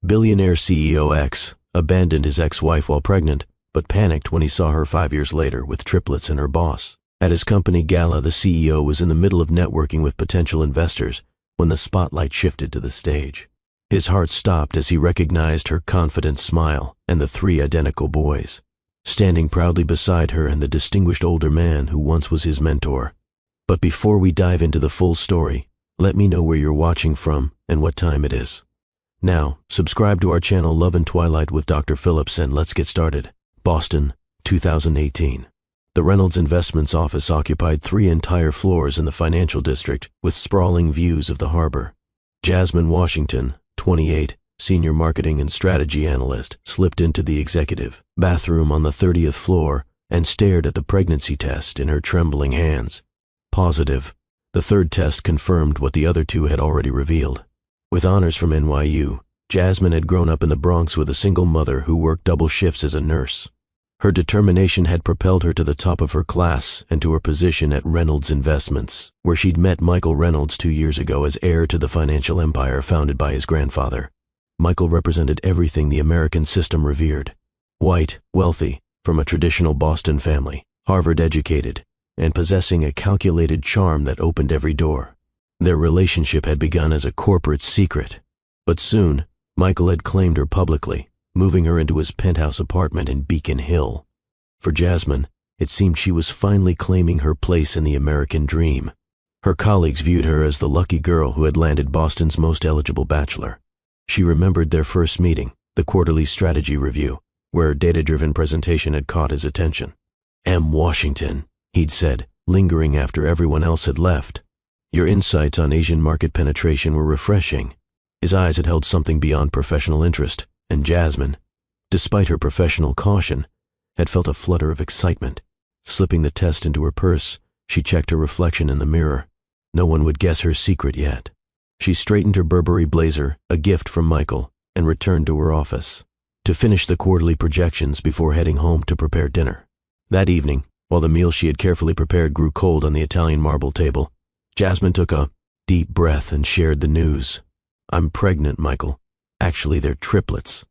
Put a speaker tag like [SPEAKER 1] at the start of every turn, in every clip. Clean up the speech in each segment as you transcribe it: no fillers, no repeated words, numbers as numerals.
[SPEAKER 1] Billionaire CEO X abandoned his ex-wife while pregnant, but panicked when he saw her 5 years later with triplets and her boss. At his company gala, the CEO was in the middle of networking with potential investors when the spotlight shifted to the stage. His heart stopped as he recognized her confident smile and the three identical boys, standing proudly beside her and the distinguished older man who once was his mentor. But before we dive into the full story, let me know where you're watching from and what time it is. Now, subscribe to our channel Love and Twilight with Dr. Phillips and let's get started. Boston, 2018. The Reynolds Investments office occupied 3 entire floors in the financial district with sprawling views of the harbor. Jasmine Washington, 28, senior marketing and strategy analyst, slipped into the executive bathroom on the 30th floor and stared at the pregnancy test in her trembling hands. Positive. The third test confirmed what the other 2 had already revealed. With honors from NYU, Jasmine had grown up in the Bronx with a single mother who worked double shifts as a nurse. Her determination had propelled her to the top of her class and to her position at Reynolds Investments, where she'd met Michael Reynolds 2 years ago as heir to the financial empire founded by his grandfather. Michael represented everything the American system revered. White, wealthy, from a traditional Boston family, Harvard-educated, and possessing a calculated charm that opened every door. Their relationship had begun as a corporate secret, but soon Michael had claimed her publicly, moving her into his penthouse apartment in Beacon Hill. For Jasmine, it seemed she was finally claiming her place in the American dream. Her colleagues viewed her as the lucky girl who had landed Boston's most eligible bachelor. She remembered their first meeting, the quarterly strategy review, where a data-driven presentation had caught his attention. "M. Washington," he'd said, lingering after everyone else had left. "Your insights on Asian market penetration were refreshing." His eyes had held something beyond professional interest, and Jasmine, despite her professional caution, had felt a flutter of excitement. Slipping the test into her purse, she checked her reflection in the mirror. No one would guess her secret yet. She straightened her Burberry blazer, a gift from Michael, and returned to her office to finish the quarterly projections before heading home to prepare dinner. That evening, while the meal she had carefully prepared grew cold on the Italian marble table, Jasmine took a deep breath and shared the news. "I'm pregnant, Michael. Actually, they're triplets."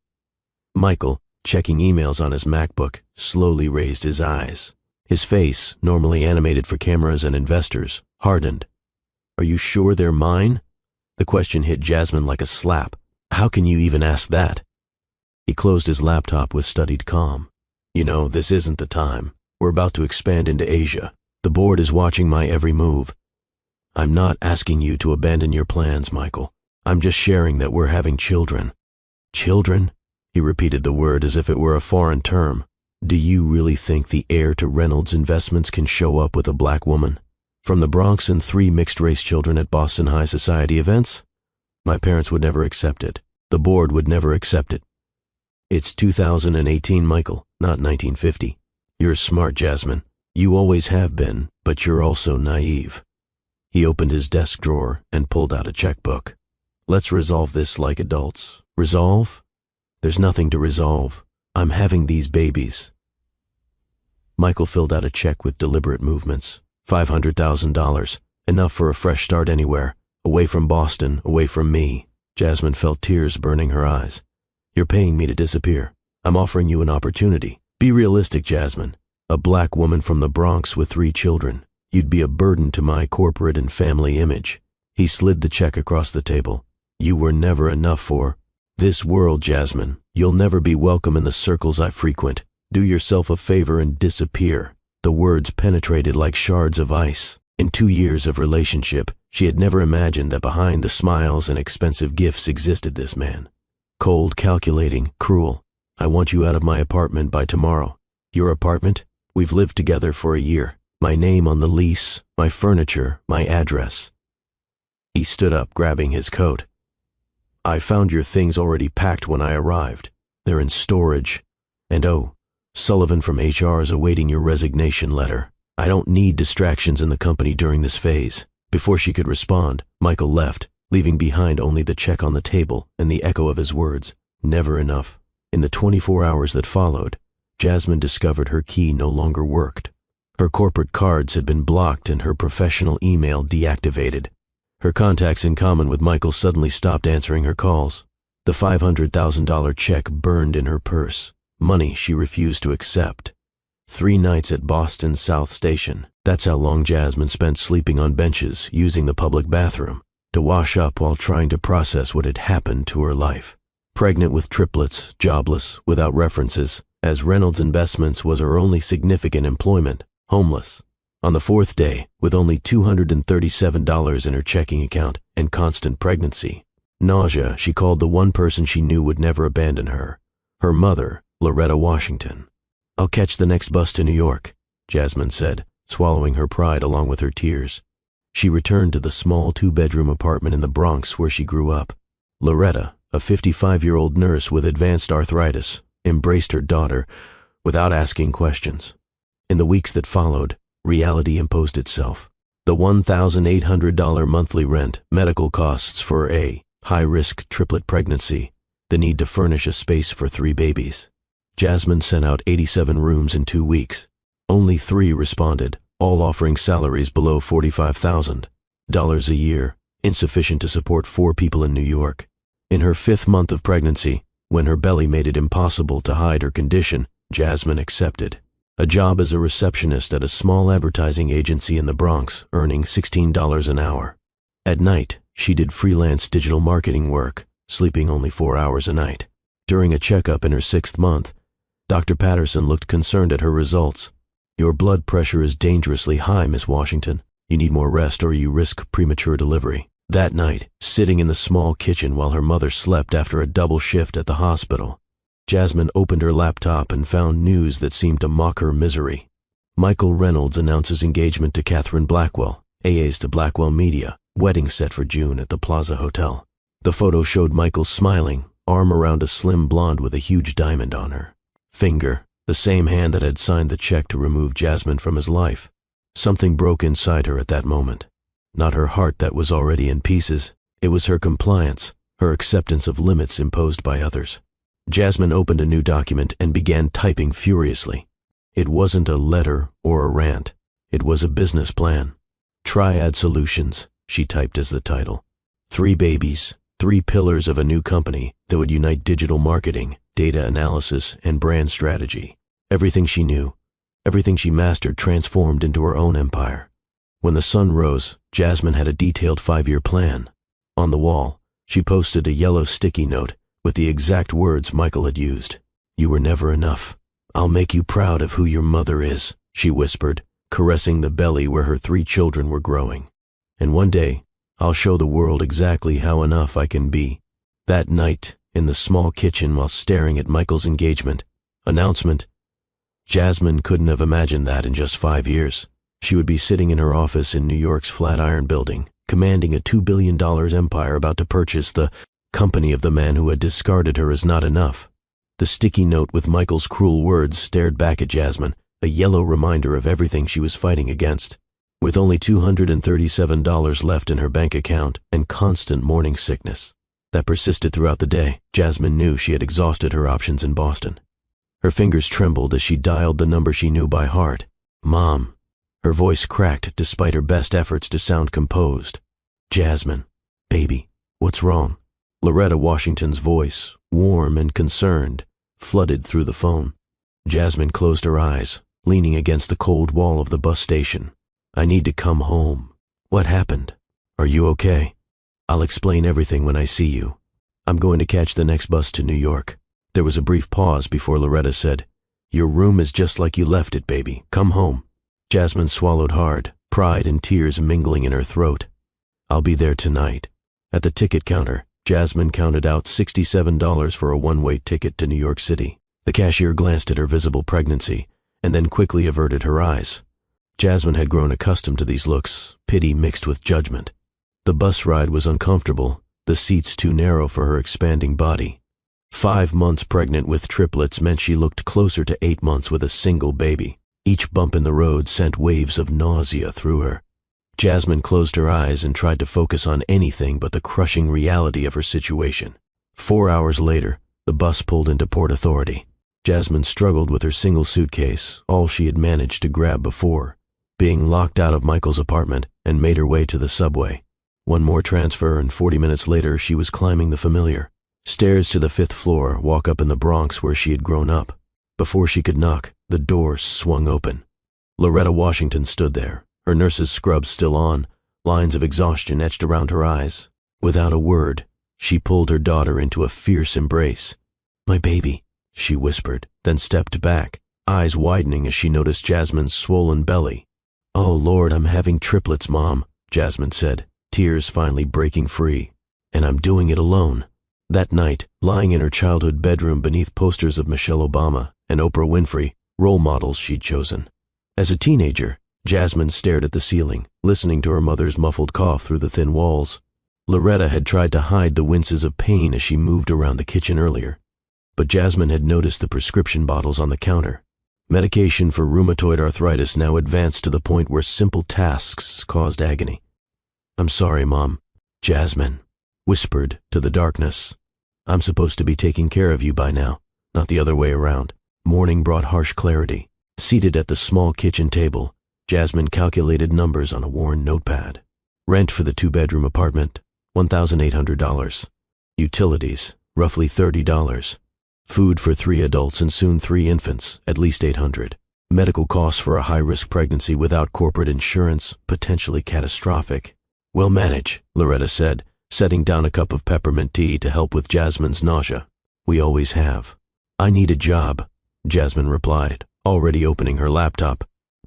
[SPEAKER 1] Michael, checking emails on his MacBook, slowly raised his eyes. His face, normally animated for cameras and investors, hardened. "Are you sure they're mine?" The question hit Jasmine like a slap. "How can you even ask that?" He closed his laptop with studied calm. "You know, this isn't the time. We're about to expand into Asia. The board is watching my every move. I'm not asking you to abandon your plans, Michael. I'm just sharing that we're having children." "Children?" He repeated the word as if it were a foreign term. "Do you really think the heir to Reynolds Investments can show up with a black woman from the Bronx and 3 mixed-race children at Boston High Society events? My parents would never accept it. The board would never accept it. It's 2018, Michael, not 1950. You're smart, Jasmine. You always have been, but you're also naive." He opened his desk drawer and pulled out a checkbook. "Let's resolve this like adults." "Resolve? There's nothing to resolve. I'm having these babies." Michael filled out a check with deliberate movements. $500,000, enough for a fresh start anywhere, away from Boston, away from me. Jasmine felt tears burning her eyes. "You're paying me to disappear. I'm offering you an opportunity. Be realistic, Jasmine. A black woman from the Bronx with 3 children. You'd be a burden to my corporate and family image." He slid the check across the table. "You were never enough for this world, Jasmine. You'll never be welcome in the circles I frequent. Do yourself a favor and disappear." The words penetrated like shards of ice. In 2 years of relationship, she had never imagined that behind the smiles and expensive gifts existed this man. Cold, calculating, cruel. "I want you out of my apartment by tomorrow." "Your apartment? We've lived together for a year. My name on the lease, my furniture, my address." He stood up, grabbing his coat. "I found your things already packed when I arrived. They're in storage. And oh, Sullivan from HR is awaiting your resignation letter. I don't need distractions in the company during this phase." Before she could respond, Michael left, leaving behind only the check on the table and the echo of his words, "Never enough." In the 24 hours that followed, Jasmine discovered her key no longer worked. Her corporate cards had been blocked and her professional email deactivated. Her contacts in common with Michael suddenly stopped answering her calls. The $500,000 check burned in her purse, money she refused to accept. 3 nights at Boston's South Station. That's how long Jasmine spent sleeping on benches, using the public bathroom, to wash up while trying to process what had happened to her life. Pregnant with triplets, jobless, without references, as Reynolds Investments was her only significant employment, homeless. On the 4th day, with only $237 in her checking account and constant pregnancy. Nausea, she called the one person she knew would never abandon her. Her mother, Loretta Washington. "I'll catch the next bus to New York," Jasmine said, swallowing her pride along with her tears. She returned to the small 2-bedroom apartment in the Bronx where she grew up. Loretta, a 55-year-old nurse with advanced arthritis, embraced her daughter without asking questions. In the weeks that followed, reality imposed itself. The $1,800 monthly rent, medical costs for a high-risk triplet pregnancy, the need to furnish a space for 3 babies. Jasmine sent out 87 rooms in 2 weeks. Only 3 responded, all offering salaries below $45,000 a year, insufficient to support 4 people in New York. In her 5th month of pregnancy, when her belly made it impossible to hide her condition, Jasmine accepted a job as a receptionist at a small advertising agency in the Bronx, earning $16 an hour. At night, she did freelance digital marketing work, sleeping only 4 hours a night. During a checkup in her 6th month, Dr. Patterson looked concerned at her results. "Your blood pressure is dangerously high, Miss Washington. You need more rest or you risk premature delivery." That night, sitting in the small kitchen while her mother slept after a double shift at the hospital, Jasmine opened her laptop and found news that seemed to mock her misery. Michael Reynolds announces engagement to Catherine Blackwell, AAs to Blackwell Media, wedding set for June at the Plaza Hotel. The photo showed Michael smiling, arm around a slim blonde with a huge diamond on her finger, the same hand that had signed the check to remove Jasmine from his life. Something broke inside her at that moment. Not her heart that was already in pieces. It was her compliance, her acceptance of limits imposed by others. Jasmine opened a new document and began typing furiously. It wasn't a letter or a rant. It was a business plan. Triad Solutions, she typed as the title. 3 babies, 3 pillars of a new company that would unite digital marketing, data analysis, and brand strategy. Everything she knew, everything she mastered transformed into her own empire. When the sun rose, Jasmine had a detailed 5-year plan. On the wall, she posted a yellow sticky note with the exact words Michael had used. "You were never enough. I'll make you proud of who your mother is," she whispered, caressing the belly where her 3 children were growing. "And one day, I'll show the world exactly how enough I can be." That night, in the small kitchen while staring at Michael's announcement, Jasmine couldn't have imagined that in just 5 years. She would be sitting in her office in New York's Flatiron Building, commanding a $2 billion empire about to purchase the company of the man who had discarded her as not enough. The sticky note with Michael's cruel words stared back at Jasmine, a yellow reminder of everything she was fighting against. With only $237 left in her bank account and constant morning sickness that persisted throughout the day, Jasmine knew she had exhausted her options in Boston. Her fingers trembled as she dialed the number she knew by heart. "Mom." Her voice cracked despite her best efforts to sound composed. "Jasmine, baby, what's wrong?" Loretta Washington's voice, warm and concerned, flooded through the phone. Jasmine closed her eyes, leaning against the cold wall of the bus station. "I need to come home." "What happened? Are you okay?" "I'll explain everything when I see you. I'm going to catch the next bus to New York." There was a brief pause before Loretta said, "Your room is just like you left it, baby. Come home." Jasmine swallowed hard, pride and tears mingling in her throat. "I'll be there tonight." At the ticket counter, Jasmine counted out $67 for a one-way ticket to New York City. The cashier glanced at her visible pregnancy and then quickly averted her eyes. Jasmine had grown accustomed to these looks, pity mixed with judgment. The bus ride was uncomfortable, the seats too narrow for her expanding body. 5 months pregnant with triplets meant she looked closer to 8 months with a single baby. Each bump in the road sent waves of nausea through her. Jasmine closed her eyes and tried to focus on anything but the crushing reality of her situation. 4 hours later, the bus pulled into Port Authority. Jasmine struggled with her single suitcase, all she had managed to grab before, being locked out of Michael's apartment, and made her way to the subway. One more transfer and 40 minutes later she was climbing the familiar. Stairs to the 5th floor, walk up in the Bronx where she had grown up. Before she could knock, the door swung open. Loretta Washington stood there, her nurse's scrubs still on, lines of exhaustion etched around her eyes. Without a word, she pulled her daughter into a fierce embrace. "My baby," she whispered, then stepped back, eyes widening as she noticed Jasmine's swollen belly. "Oh Lord, I'm having triplets, Mom," Jasmine said, tears finally breaking free. "And I'm doing it alone." That night, lying in her childhood bedroom beneath posters of Michelle Obama and Oprah Winfrey, role models she'd chosen. As a teenager, Jasmine stared at the ceiling, listening to her mother's muffled cough through the thin walls. Loretta had tried to hide the winces of pain as she moved around the kitchen earlier. But Jasmine had noticed the prescription bottles on the counter. Medication for rheumatoid arthritis now advanced to the point where simple tasks caused agony. "I'm sorry, Mom," Jasmine whispered to the darkness. "I'm supposed to be taking care of you by now, not the other way around." Morning brought harsh clarity. Seated at the small kitchen table, Jasmine calculated numbers on a worn notepad. Rent for the 2-bedroom apartment, $1,800. Utilities, roughly $30. Food for 3 adults and soon 3 infants, at least $800. Medical costs for a high-risk pregnancy without corporate insurance, potentially catastrophic. "We'll manage," Loretta said, setting down a cup of peppermint tea to help with Jasmine's nausea. "We always have." "I need a job," Jasmine replied, already opening her laptop.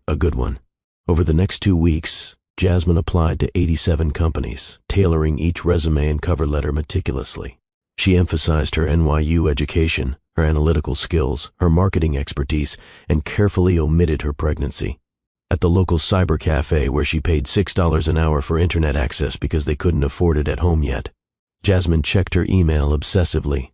[SPEAKER 1] "A good one." Over the next 2 weeks, Jasmine applied to 87 companies, tailoring each resume and cover letter meticulously. She emphasized her NYU education, her analytical skills, her marketing expertise, and carefully omitted her pregnancy. At the local cyber cafe where she paid $6 an hour for internet access because they couldn't afford it at home yet, Jasmine checked her email obsessively.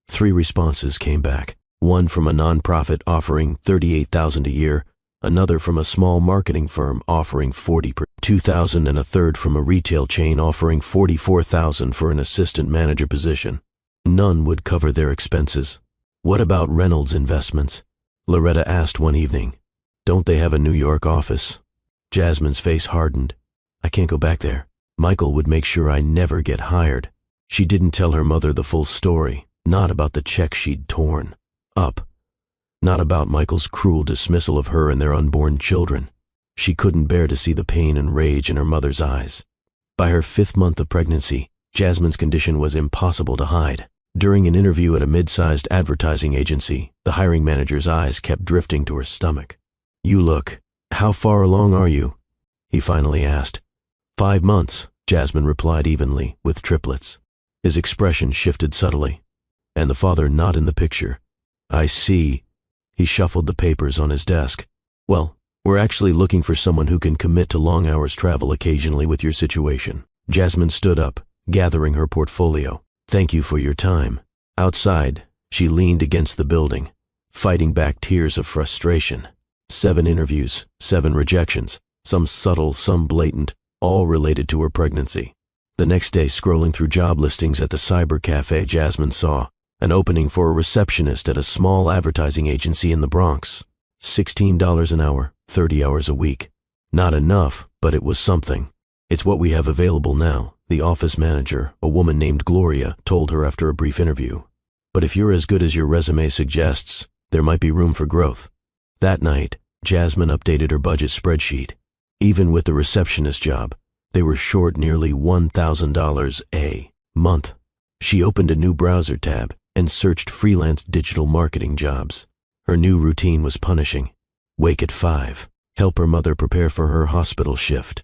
[SPEAKER 1] 3 responses came back. One from a nonprofit offering $38,000 a year, another from a small marketing firm offering $42,000, and a third from a retail chain offering $44,000 for an assistant manager position. None would cover their expenses. "What about Reynolds Investments?" Loretta asked one evening. "Don't they have a New York office?" Jasmine's face hardened. "I can't go back there. Michael would make sure I never get hired." She didn't tell her mother the full story, not about the check she'd torn up, not about Michael's cruel dismissal of her and their unborn children. She couldn't bear to see the pain and rage in her mother's eyes. By her 5th month of pregnancy, Jasmine's condition was impossible to hide. During an interview at a mid-sized advertising agency, the hiring manager's eyes kept drifting to her stomach. How far along are you?" he finally asked. 5 months, Jasmine replied evenly, with triplets. His expression shifted subtly. "And the father not in the picture." "I see." He shuffled the papers on his desk. "Well, we're actually looking for someone who can commit to long hours travel occasionally with your situation." Jasmine stood up, gathering her portfolio. "Thank you for your time." Outside, she leaned against the building, fighting back tears of frustration. 7 interviews, 7 rejections, some subtle, some blatant, all related to her pregnancy. The next day, scrolling through job listings at the cyber cafe, Jasmine saw an opening for a receptionist at a small advertising agency in the Bronx. $16 an hour, 30 hours a week. Not enough, but it was something. "It's what we have available now," the office manager, a woman named Gloria, told her after a brief interview. "But if you're as good as your resume suggests, there might be room for growth." That night, Jasmine updated her budget spreadsheet. Even with the receptionist job, they were short nearly $1,000 a month. She opened a new browser tab and searched freelance digital marketing jobs. Her new routine was punishing. Wake at 5, help her mother prepare for her hospital shift.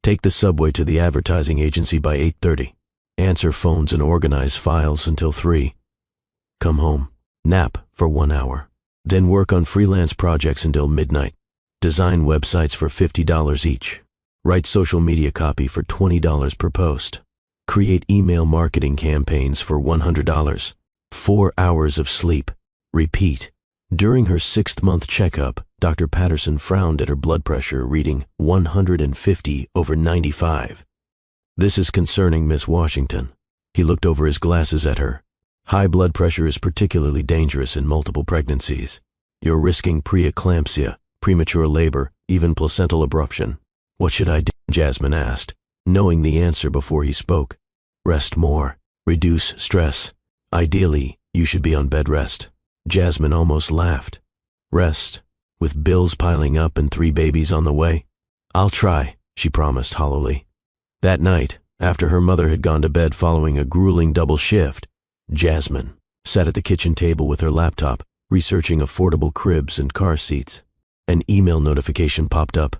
[SPEAKER 1] Take the subway to the advertising agency by 8:30. Answer phones and organize files until 3. Come home, nap for 1 hour. Then work on freelance projects until midnight. Design websites for $50 each. Write social media copy for $20 per post. Create email marketing campaigns for $100. 4 hours of sleep. Repeat. During her 6th-month checkup, Dr. Patterson frowned at her blood pressure, reading 150/95. "This is concerning, Miss Washington." He looked over his glasses at her. "High blood pressure is particularly dangerous in multiple pregnancies. You're risking preeclampsia, premature labor, even placental abruption." "What should I do?" Jasmine asked, knowing the answer before he spoke. "Rest more. Reduce stress. Ideally, you should be on bed rest. Jasmine almost laughed. Rest? With bills piling up and 3 babies on the way? I'll try, she promised hollowly. That night, after her mother had gone to bed following a grueling double shift, Jasmine sat at the kitchen table with her laptop, researching affordable cribs and car seats. An email notification popped up.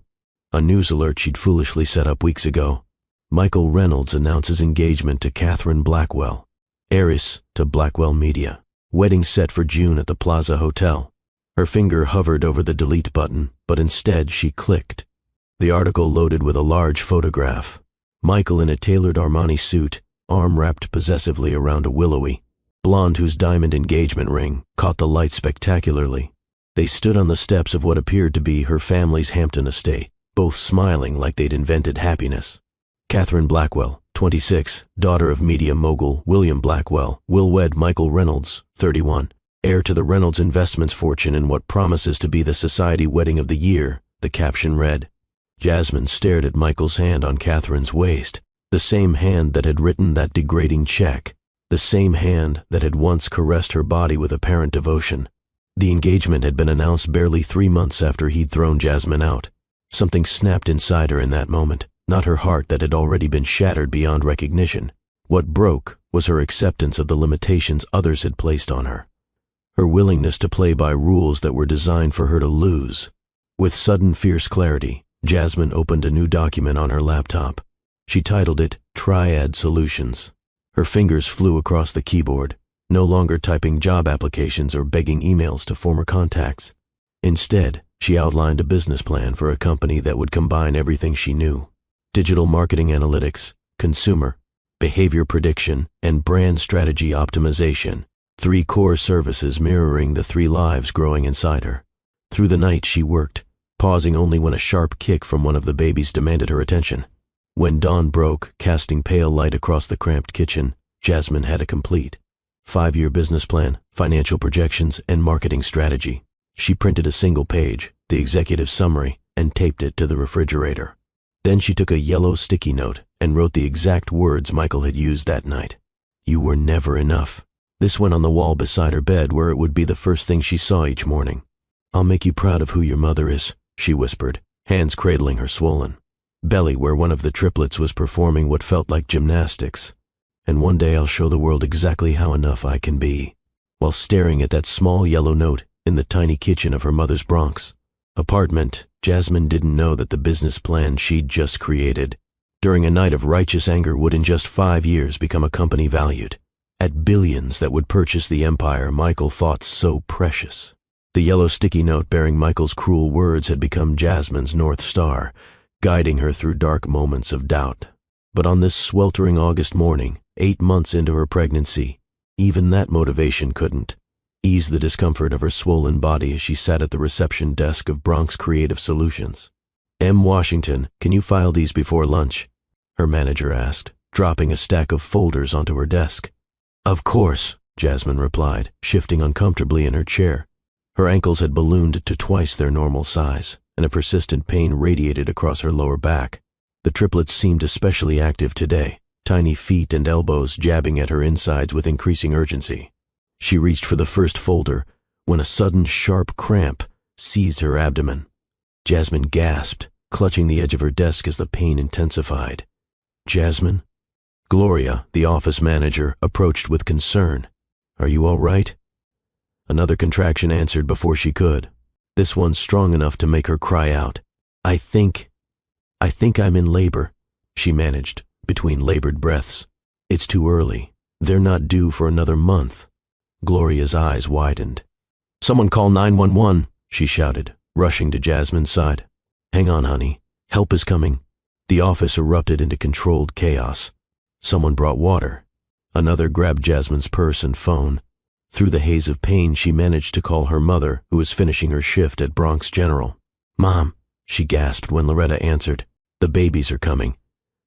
[SPEAKER 1] A news alert she'd foolishly set up weeks ago. Michael Reynolds announces engagement to Catherine Blackwell, heiress to Blackwell Media. Wedding set for June at the Plaza Hotel. Her finger hovered over the delete button, but instead she clicked. The article loaded with a large photograph. Michael in a tailored Armani suit, arm wrapped possessively around a willowy blonde whose diamond engagement ring caught the light spectacularly. They stood on the steps of what appeared to be her family's Hampton estate, both smiling like they'd invented happiness. Catherine Blackwell, 26, daughter of media mogul William Blackwell, will wed Michael Reynolds, 31, heir to the Reynolds Investments fortune in what promises to be the society wedding of the year, the caption read. Jasmine stared at Michael's hand on Catherine's waist, the same hand that had written that degrading check, the same hand that had once caressed her body with apparent devotion. The engagement had been announced barely 3 months after he'd thrown Jasmine out. Something snapped inside her in that moment, not her heart that had already been shattered beyond recognition. What broke was her acceptance of the limitations others had placed on her. Her willingness to play by rules that were designed for her to lose. With sudden fierce clarity, Jasmine opened a new document on her laptop. She titled it Triad Solutions. Her fingers flew across the keyboard, no longer typing job applications or begging emails to former contacts. Instead, she outlined a business plan for a company that would combine everything she knew: digital marketing analytics, consumer, behavior prediction, and brand strategy optimization, 3 core services mirroring the 3 lives growing inside her. Through the night she worked, pausing only when a sharp kick from one of the babies demanded her attention. When dawn broke, casting pale light across the cramped kitchen, Jasmine had a complete 5-year business plan, financial projections, and marketing strategy. She printed a single page, the executive summary, and taped it to the refrigerator. Then she took a yellow sticky note and wrote the exact words Michael had used that night. You were never enough. This went on the wall beside her bed where it would be the first thing she saw each morning. I'll make you proud of who your mother is, she whispered, hands cradling her swollen belly where one of the triplets was performing what felt like gymnastics. And one day I'll show the world exactly how enough I can be. While staring at that small yellow note in the tiny kitchen of her mother's Bronx apartment, Jasmine didn't know that the business plan she'd just created during a night of righteous anger would in just 5 years become a company valued at billions that would purchase the empire Michael thought so precious. The yellow sticky note bearing Michael's cruel words had become Jasmine's North Star, guiding her through dark moments of doubt. But on this sweltering August morning, 8 months into her pregnancy, even that motivation couldn't ease the discomfort of her swollen body as she sat at the reception desk of Bronx Creative Solutions. M. Washington, can you file these before lunch? Her manager asked, dropping a stack of folders onto her desk. Of course, Jasmine replied, shifting uncomfortably in her chair. Her ankles had ballooned to twice their normal size, and a persistent pain radiated across her lower back. The triplets seemed especially active today, tiny feet and elbows jabbing at her insides with increasing urgency. She reached for the first folder when a sudden sharp cramp seized her abdomen. Jasmine gasped, clutching the edge of her desk as the pain intensified. Jasmine? Gloria, the office manager, approached with concern. Are you all right? Another contraction answered before she could, this one strong enough to make her cry out. I think I'm in labor, she managed, between labored breaths. It's too early. They're not due for another month. Gloria's eyes widened. Someone call 911, she shouted, rushing to Jasmine's side. Hang on, honey. Help is coming. The office erupted into controlled chaos. Someone brought water. Another grabbed Jasmine's purse and phone. Through the haze of pain, she managed to call her mother, who was finishing her shift at Bronx General. Mom, she gasped when Loretta answered. The babies are coming.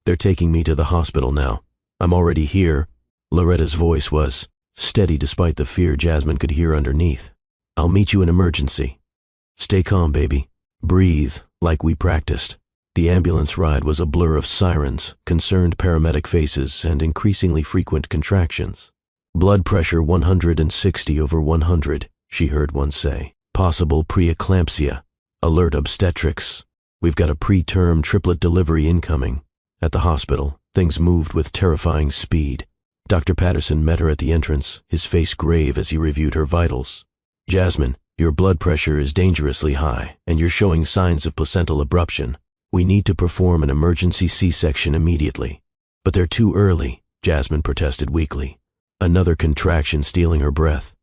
[SPEAKER 1] They're taking me to the hospital now. I'm already here. Loretta's voice was steady despite the fear Jasmine could hear underneath. I'll meet you in emergency. Stay calm, baby. Breathe, like we practiced. The ambulance ride was a blur of sirens, concerned paramedic faces, and increasingly frequent contractions. Blood pressure 160/100, she heard one say. Possible preeclampsia. Alert obstetrics. We've got a preterm triplet delivery incoming. At the hospital, things moved with terrifying speed. Dr. Patterson met her at the entrance, his face grave as he reviewed her vitals. Jasmine, your blood pressure is dangerously high, and you're showing signs of placental abruption. We need to perform an emergency C-section immediately. But they're too early, Jasmine protested weakly. Another contraction stealing her breath.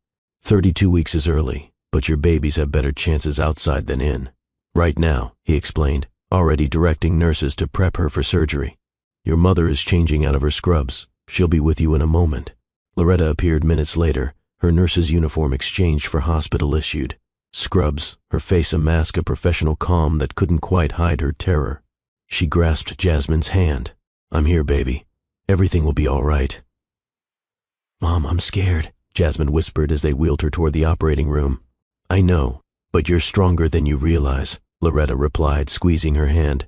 [SPEAKER 1] 32 weeks is early, but your babies have better chances outside than in. Right now, he explained, already directing nurses to prep her for surgery. Your mother is changing out of her scrubs. She'll be with you in a moment. Loretta appeared minutes later, her nurse's uniform exchanged for hospital-issued. Scrubs, her face a mask of professional calm that couldn't quite hide her terror. She grasped Jasmine's hand. I'm here, baby. Everything will be all right. Mom, I'm scared, Jasmine whispered as they wheeled her toward the operating room. I know, but you're stronger than you realize, Loretta replied, squeezing her hand.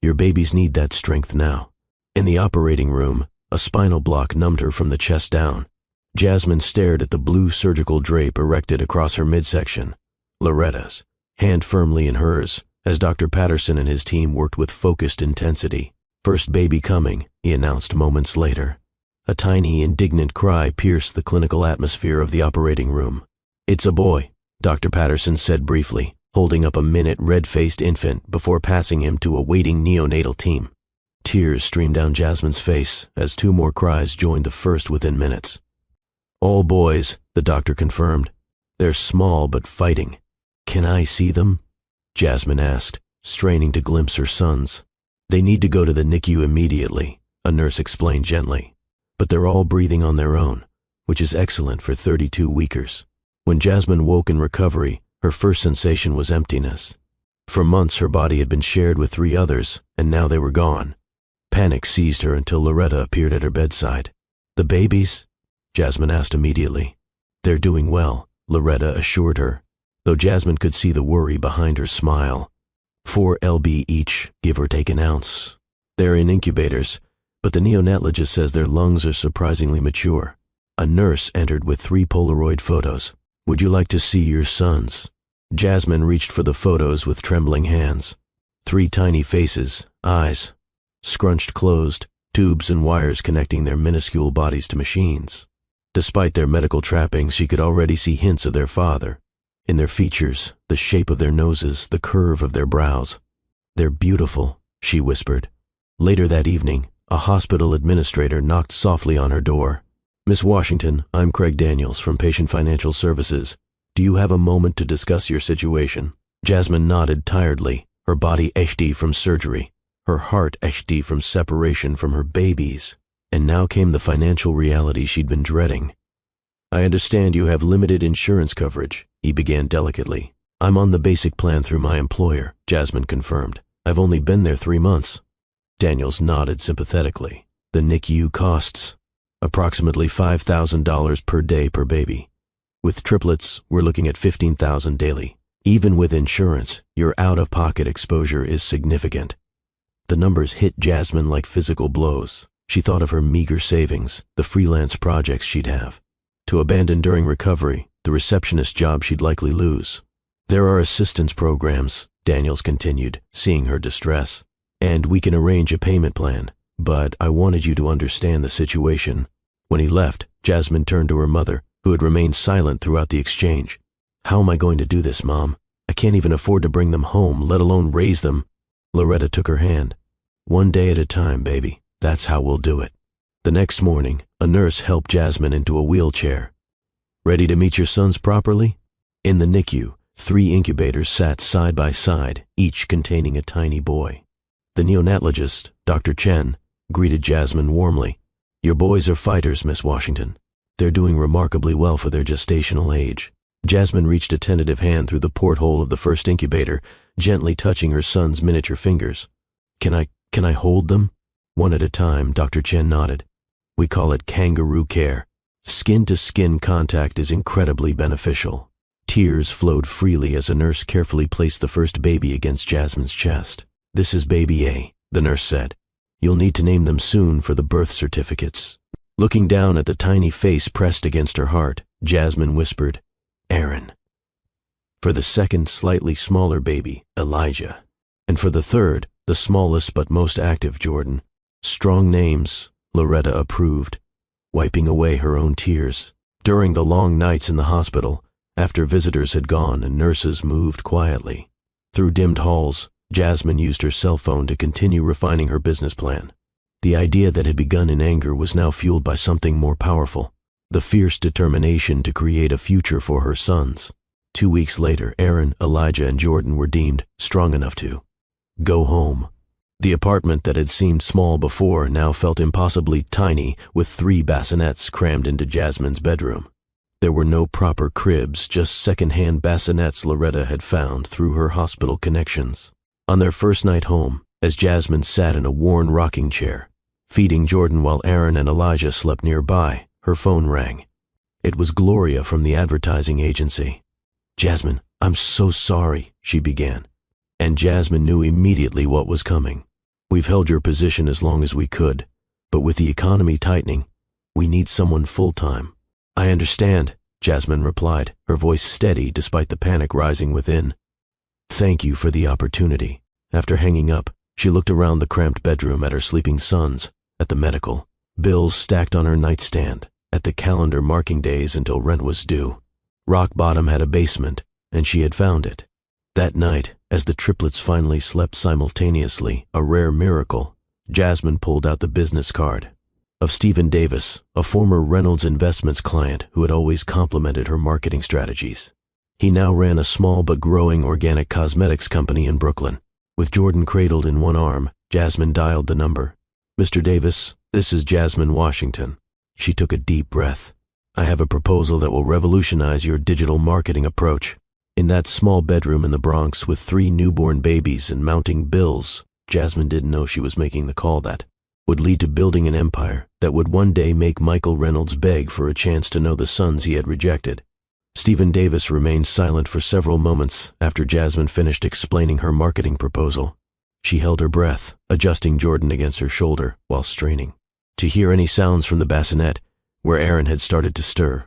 [SPEAKER 1] Your babies need that strength now. In the operating room, a spinal block numbed her from the chest down. Jasmine stared at the blue surgical drape erected across her midsection. Loretta's, hand firmly in hers, as Dr. Patterson and his team worked with focused intensity. First baby coming, he announced moments later. A tiny, indignant cry pierced the clinical atmosphere of the operating room. It's a boy, Dr. Patterson said briefly, holding up a minute red-faced infant before passing him to a waiting neonatal team. Tears streamed down Jasmine's face as two more cries joined the first within minutes. All boys, the doctor confirmed. They're small but fighting. Can I see them? Jasmine asked, straining to glimpse her sons. They need to go to the NICU immediately, a nurse explained gently. But they're all breathing on their own, which is excellent for 32 weekers. When Jasmine woke in recovery, her first sensation was emptiness. For months her body had been shared with 3 others, and now they were gone. Panic seized her until Loretta appeared at her bedside. The babies? Jasmine asked immediately. They're doing well, Loretta assured her, though Jasmine could see the worry behind her smile. 4 lb each, give or take an ounce. They're in incubators, but the neonatologist says their lungs are surprisingly mature. A nurse entered with 3 Polaroid photos. Would you like to see your sons? Jasmine reached for the photos with trembling hands. 3 tiny faces, eyes, scrunched closed, tubes and wires connecting their minuscule bodies to machines. Despite their medical trappings, she could already see hints of their father. In their features, the shape of their noses, the curve of their brows. They're beautiful, she whispered. Later that evening, a hospital administrator knocked softly on her door. Miss Washington, I'm Craig Daniels from Patient Financial Services. Do you have a moment to discuss your situation? Jasmine nodded tiredly, her body empty from surgery, her heart empty from separation from her babies. And now came the financial reality she'd been dreading. I understand you have limited insurance coverage, he began delicately. I'm on the basic plan through my employer, Jasmine confirmed. I've only been there 3 months. Daniels nodded sympathetically. The NICU costs approximately $5,000 per day per baby. With triplets, we're looking at $15,000 daily. Even with insurance, your out-of-pocket exposure is significant. The numbers hit Jasmine like physical blows. She thought of her meager savings, the freelance projects she'd have. To abandon during recovery, the receptionist job she'd likely lose. There are assistance programs, Daniels continued, seeing her distress. And we can arrange a payment plan, but I wanted you to understand the situation. When he left, Jasmine turned to her mother, who had remained silent throughout the exchange. How am I going to do this, Mom? I can't even afford to bring them home, let alone raise them. Loretta took her hand. One day at a time, baby. That's how we'll do it. The next morning, a nurse helped Jasmine into a wheelchair. Ready to meet your sons properly? In the NICU, 3 incubators sat side by side, each containing a tiny boy. The neonatologist, Dr. Chen, greeted Jasmine warmly. Your boys are fighters, Miss Washington. They're doing remarkably well for their gestational age. Jasmine reached a tentative hand through the porthole of the first incubator, gently touching her son's miniature fingers. Can I hold them? One at a time, Dr. Chen nodded. We call it kangaroo care. Skin-to-skin contact is incredibly beneficial. Tears flowed freely as a nurse carefully placed the first baby against Jasmine's chest. This is baby A, the nurse said. You'll need to name them soon for the birth certificates. Looking down at the tiny face pressed against her heart, Jasmine whispered, "Aaron." For the second, slightly smaller baby, Elijah. And for the third, the smallest but most active, Jordan. Strong names, Loretta approved, wiping away her own tears. During the long nights in the hospital, after visitors had gone and nurses moved quietly, through dimmed halls, Jasmine used her cell phone to continue refining her business plan. The idea that had begun in anger was now fueled by something more powerful, the fierce determination to create a future for her sons. 2 weeks later, Aaron, Elijah, and Jordan were deemed strong enough to go home. The apartment that had seemed small before now felt impossibly tiny, with 3 bassinets crammed into Jasmine's bedroom. There were no proper cribs, just second-hand bassinets Loretta had found through her hospital connections. On their first night home, as Jasmine sat in a worn rocking chair, feeding Jordan while Aaron and Elijah slept nearby, her phone rang. It was Gloria from the advertising agency. "Jasmine, I'm so sorry," she began. And Jasmine knew immediately what was coming. "We've held your position as long as we could, but with the economy tightening, we need someone full-time." "I understand," Jasmine replied, her voice steady despite the panic rising within. "Thank you for the opportunity." After hanging up, she looked around the cramped bedroom at her sleeping sons, at the medical bills stacked on her nightstand, at the calendar marking days until rent was due. Rock Bottom had a basement, and she had found it. That night, as the triplets finally slept simultaneously, a rare miracle, Jasmine pulled out the business card of Stephen Davis, a former Reynolds Investments client who had always complimented her marketing strategies. He now ran a small but growing organic cosmetics company in Brooklyn. With Jordan cradled in one arm, Jasmine dialed the number. "Mr. Davis, this is Jasmine Washington." She took a deep breath. "I have a proposal that will revolutionize your digital marketing approach." In that small bedroom in the Bronx with 3 newborn babies and mounting bills, Jasmine didn't know she was making the call that would lead to building an empire that would one day make Michael Reynolds beg for a chance to know the sons he had rejected. Stephen Davis remained silent for several moments after Jasmine finished explaining her marketing proposal. She held her breath, adjusting Jordan against her shoulder while straining to hear any sounds from the bassinet where Aaron had started to stir.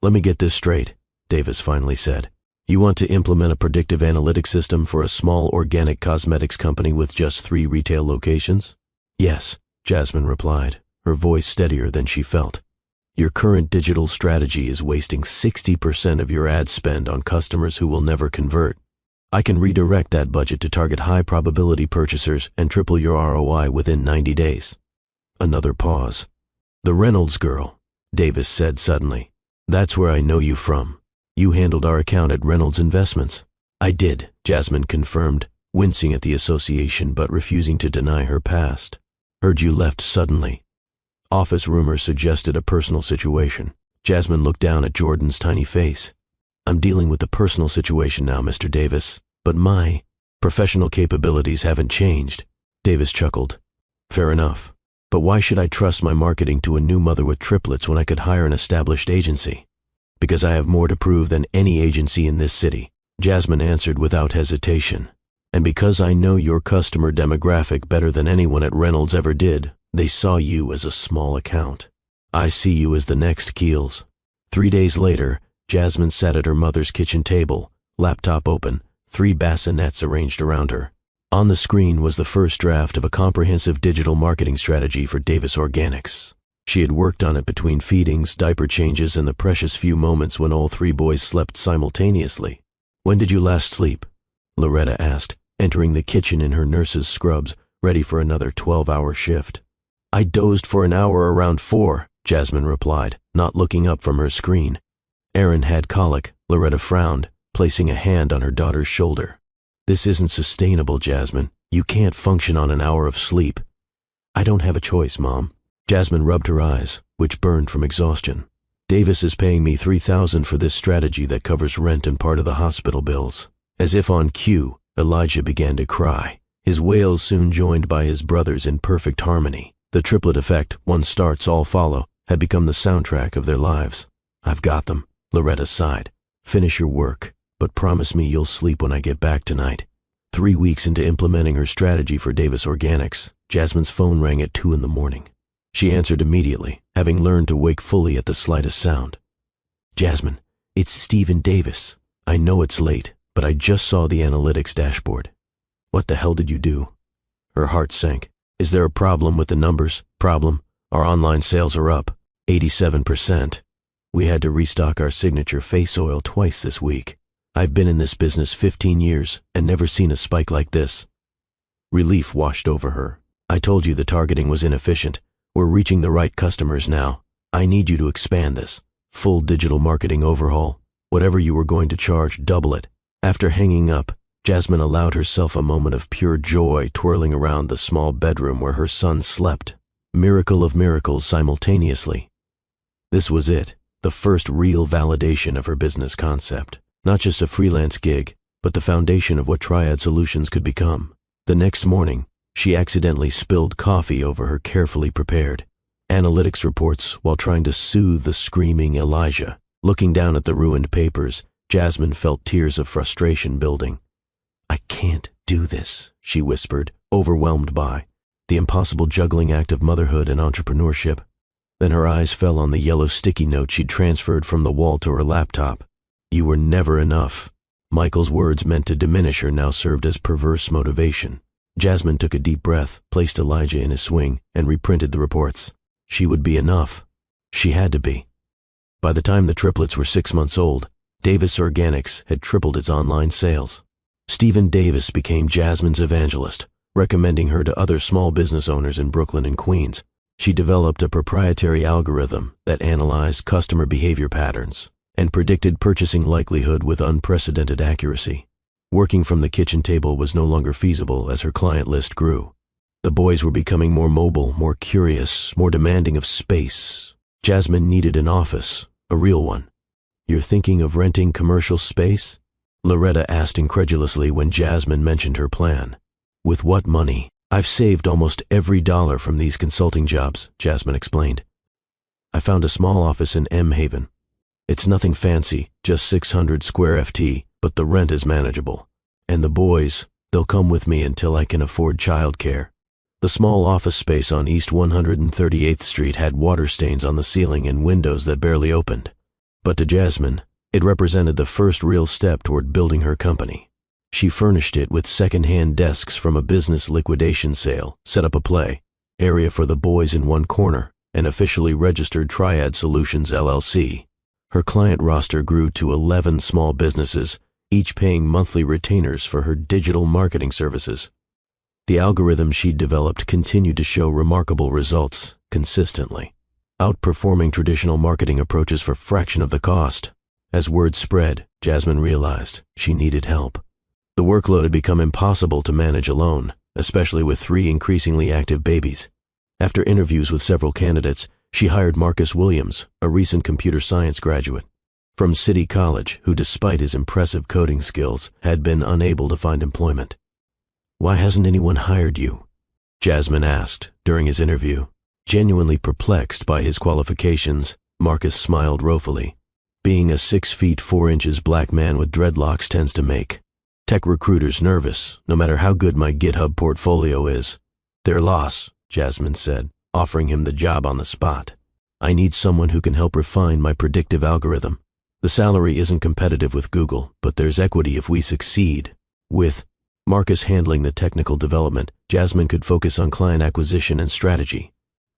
[SPEAKER 1] "Let me get this straight," Davis finally said. "You want to implement a predictive analytics system for a small organic cosmetics company with just 3 retail locations?" "Yes," Jasmine replied, her voice steadier than she felt. "Your current digital strategy is wasting 60% of your ad spend on customers who will never convert. I can redirect that budget to target high-probability purchasers and triple your ROI within 90 days. Another pause. "The Reynolds girl," Davis said suddenly. "That's where I know you from. You handled our account at Reynolds Investments." "I did," Jasmine confirmed, wincing at the association but refusing to deny her past. "Heard you left suddenly." Office rumors suggested a personal situation. Jasmine looked down at Jordan's tiny face. "I'm dealing with the personal situation now, Mr. Davis, but my professional capabilities haven't changed." Davis chuckled. "Fair enough. But why should I trust my marketing to a new mother with triplets when I could hire an established agency?" "Because I have more to prove than any agency in this city," Jasmine answered without hesitation. "And because I know your customer demographic better than anyone at Reynolds ever did, they saw you as a small account. I see you as the next Keels." 3 days later, Jasmine sat at her mother's kitchen table, laptop open, 3 bassinets arranged around her. On the screen was the first draft of a comprehensive digital marketing strategy for Davis Organics. She had worked on it between feedings, diaper changes, and the precious few moments when all 3 boys slept simultaneously. "When did you last sleep?" Loretta asked, entering the kitchen in her nurse's scrubs, ready for another 12-hour shift. "I dozed for an hour around 4, Jasmine replied, not looking up from her screen. Aaron had colic, Loretta frowned, placing a hand on her daughter's shoulder. "This isn't sustainable, Jasmine. You can't function on an hour of sleep." "I don't have a choice, Mom." Jasmine rubbed her eyes, which burned from exhaustion. "Davis is paying me $3,000 for this strategy that covers rent and part of the hospital bills." As if on cue, Elijah began to cry, his wails soon joined by his brothers in perfect harmony. The triplet effect, one starts, all follow, had become the soundtrack of their lives. "I've got them," Loretta sighed. "Finish your work, but promise me you'll sleep when I get back tonight." 3 weeks into implementing her strategy for Davis Organics, Jasmine's phone rang at 2 in the morning. She answered immediately, having learned to wake fully at the slightest sound. "Jasmine, it's Stephen Davis. I know it's late, but I just saw the analytics dashboard." "What the hell did you do?" Her heart sank. "Is there a problem with the numbers?" "Problem? Our online sales are up 87%. We had to restock our signature face oil twice this week. I've been in this business 15 years and never seen a spike like this." Relief washed over her. "I told you the targeting was inefficient. We're reaching the right customers now. I need you to expand this. Full digital marketing overhaul. Whatever you were going to charge, double it." After hanging up, Jasmine allowed herself a moment of pure joy twirling around the small bedroom where her son slept. Miracle of miracles simultaneously. This was it, the first real validation of her business concept. Not just a freelance gig, but the foundation of what Triad Solutions could become. The next morning, she accidentally spilled coffee over her carefully prepared analytics reports while trying to soothe the screaming Elijah. Looking down at the ruined papers, Jasmine felt tears of frustration building. "I can't do this," she whispered, overwhelmed by the impossible juggling act of motherhood and entrepreneurship. Then her eyes fell on the yellow sticky note she'd transferred from the wall to her laptop. "You were never enough." Michael's words meant to diminish her now served as perverse motivation. Jasmine took a deep breath, placed Elijah in his swing, and reprinted the reports. She would be enough. She had to be. By the time the triplets were 6 months old, Davis Organics had tripled its online sales. Stephen Davis became Jasmine's evangelist, recommending her to other small business owners in Brooklyn and Queens. She developed a proprietary algorithm that analyzed customer behavior patterns and predicted purchasing likelihood with unprecedented accuracy. Working from the kitchen table was no longer feasible as her client list grew. The boys were becoming more mobile, more curious, more demanding of space. Jasmine needed an office, a real one. "You're thinking of renting commercial space?" Loretta asked incredulously when Jasmine mentioned her plan. "With what money?" "I've saved almost every dollar from these consulting jobs," Jasmine explained. "I found a small office in M Haven. It's nothing fancy, just 600 square FT, but the rent is manageable. And the boys, they'll come with me until I can afford childcare." The small office space on East 138th Street had water stains on the ceiling and windows that barely opened. But to Jasmine, it represented the first real step toward building her company. She furnished it with second-hand desks from a business liquidation sale, set up a play area for the boys in one corner, and officially registered Triad Solutions LLC. Her client roster grew to 11 small businesses, each paying monthly retainers for her digital marketing services. The algorithm she'd developed continued to show remarkable results consistently, outperforming traditional marketing approaches for a fraction of the cost. As word spread, Jasmine realized she needed help. The workload had become impossible to manage alone, especially with 3 increasingly active babies. After interviews with several candidates, she hired Marcus Williams, a recent computer science graduate from City College who, despite his impressive coding skills, had been unable to find employment. "Why hasn't anyone hired you?" Jasmine asked during his interview. Genuinely perplexed by his qualifications, Marcus smiled woefully. "Being a 6 feet 4 inches black man with dreadlocks tends to make tech recruiters nervous, no matter how good my GitHub portfolio is." "Their loss," Jasmine said, offering him the job on the spot. "I need someone who can help refine my predictive algorithm. The salary isn't competitive with Google, but there's equity if we succeed." With Marcus handling the technical development, Jasmine could focus on client acquisition and strategy.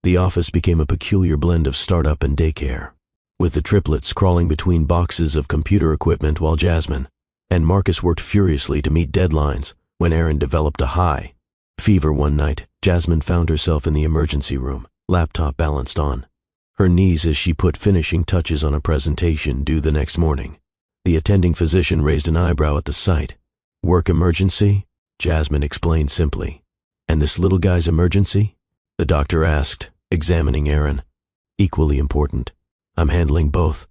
[SPEAKER 1] The office became a peculiar blend of startup and daycare, with the triplets crawling between boxes of computer equipment while Jasmine and Marcus worked furiously to meet deadlines. When Aaron developed a high fever one night, Jasmine found herself in the emergency room, laptop balanced on her knees as she put finishing touches on a presentation due the next morning. The attending physician raised an eyebrow at the sight. "Work emergency?" Jasmine explained simply. "And this little guy's emergency?" the doctor asked, examining Aaron. "Equally important. I'm handling both."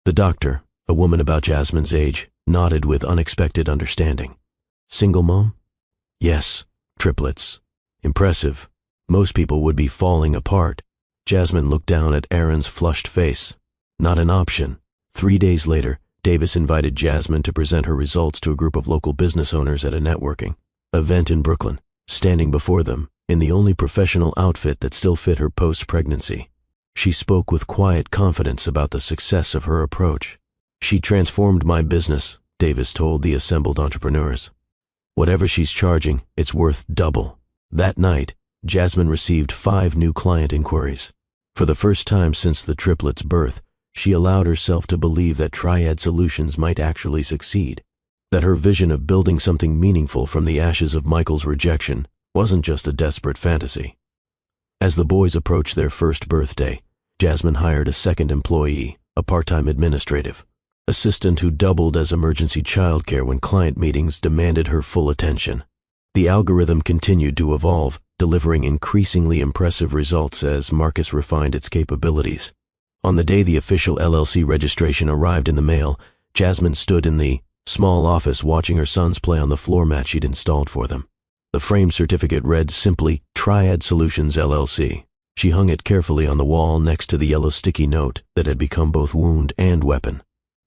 [SPEAKER 1] The doctor, a woman about Jasmine's age, nodded with unexpected understanding. "Single mom?" "Yes, triplets." "Impressive. Most people would be falling apart." Jasmine looked down at Aaron's flushed face. "Not an option." 3 days later, Davis invited Jasmine to present her results to a group of local business owners at a networking event in Brooklyn. Standing before them, in the only professional outfit that still fit her post-pregnancy. She spoke with quiet confidence about the success of her approach. "She transformed my business," Davis told the assembled entrepreneurs. "Whatever she's charging, it's worth double." That night, Jasmine received 5 new client inquiries. For the first time since the triplets' birth, she allowed herself to believe that Triad Solutions might actually succeed, that her vision of building something meaningful from the ashes of Michael's rejection wasn't just a desperate fantasy. As the boys approached their first birthday, Jasmine hired a second employee, a part-time administrative assistant who doubled as emergency childcare when client meetings demanded her full attention. The algorithm continued to evolve, delivering increasingly impressive results as Marcus refined its capabilities. On the day the official LLC registration arrived in the mail, Jasmine stood in the small office watching her sons play on the floor mat she'd installed for them. The framed certificate read simply Triad Solutions LLC. She hung it carefully on the wall next to the yellow sticky note that had become both wound and weapon.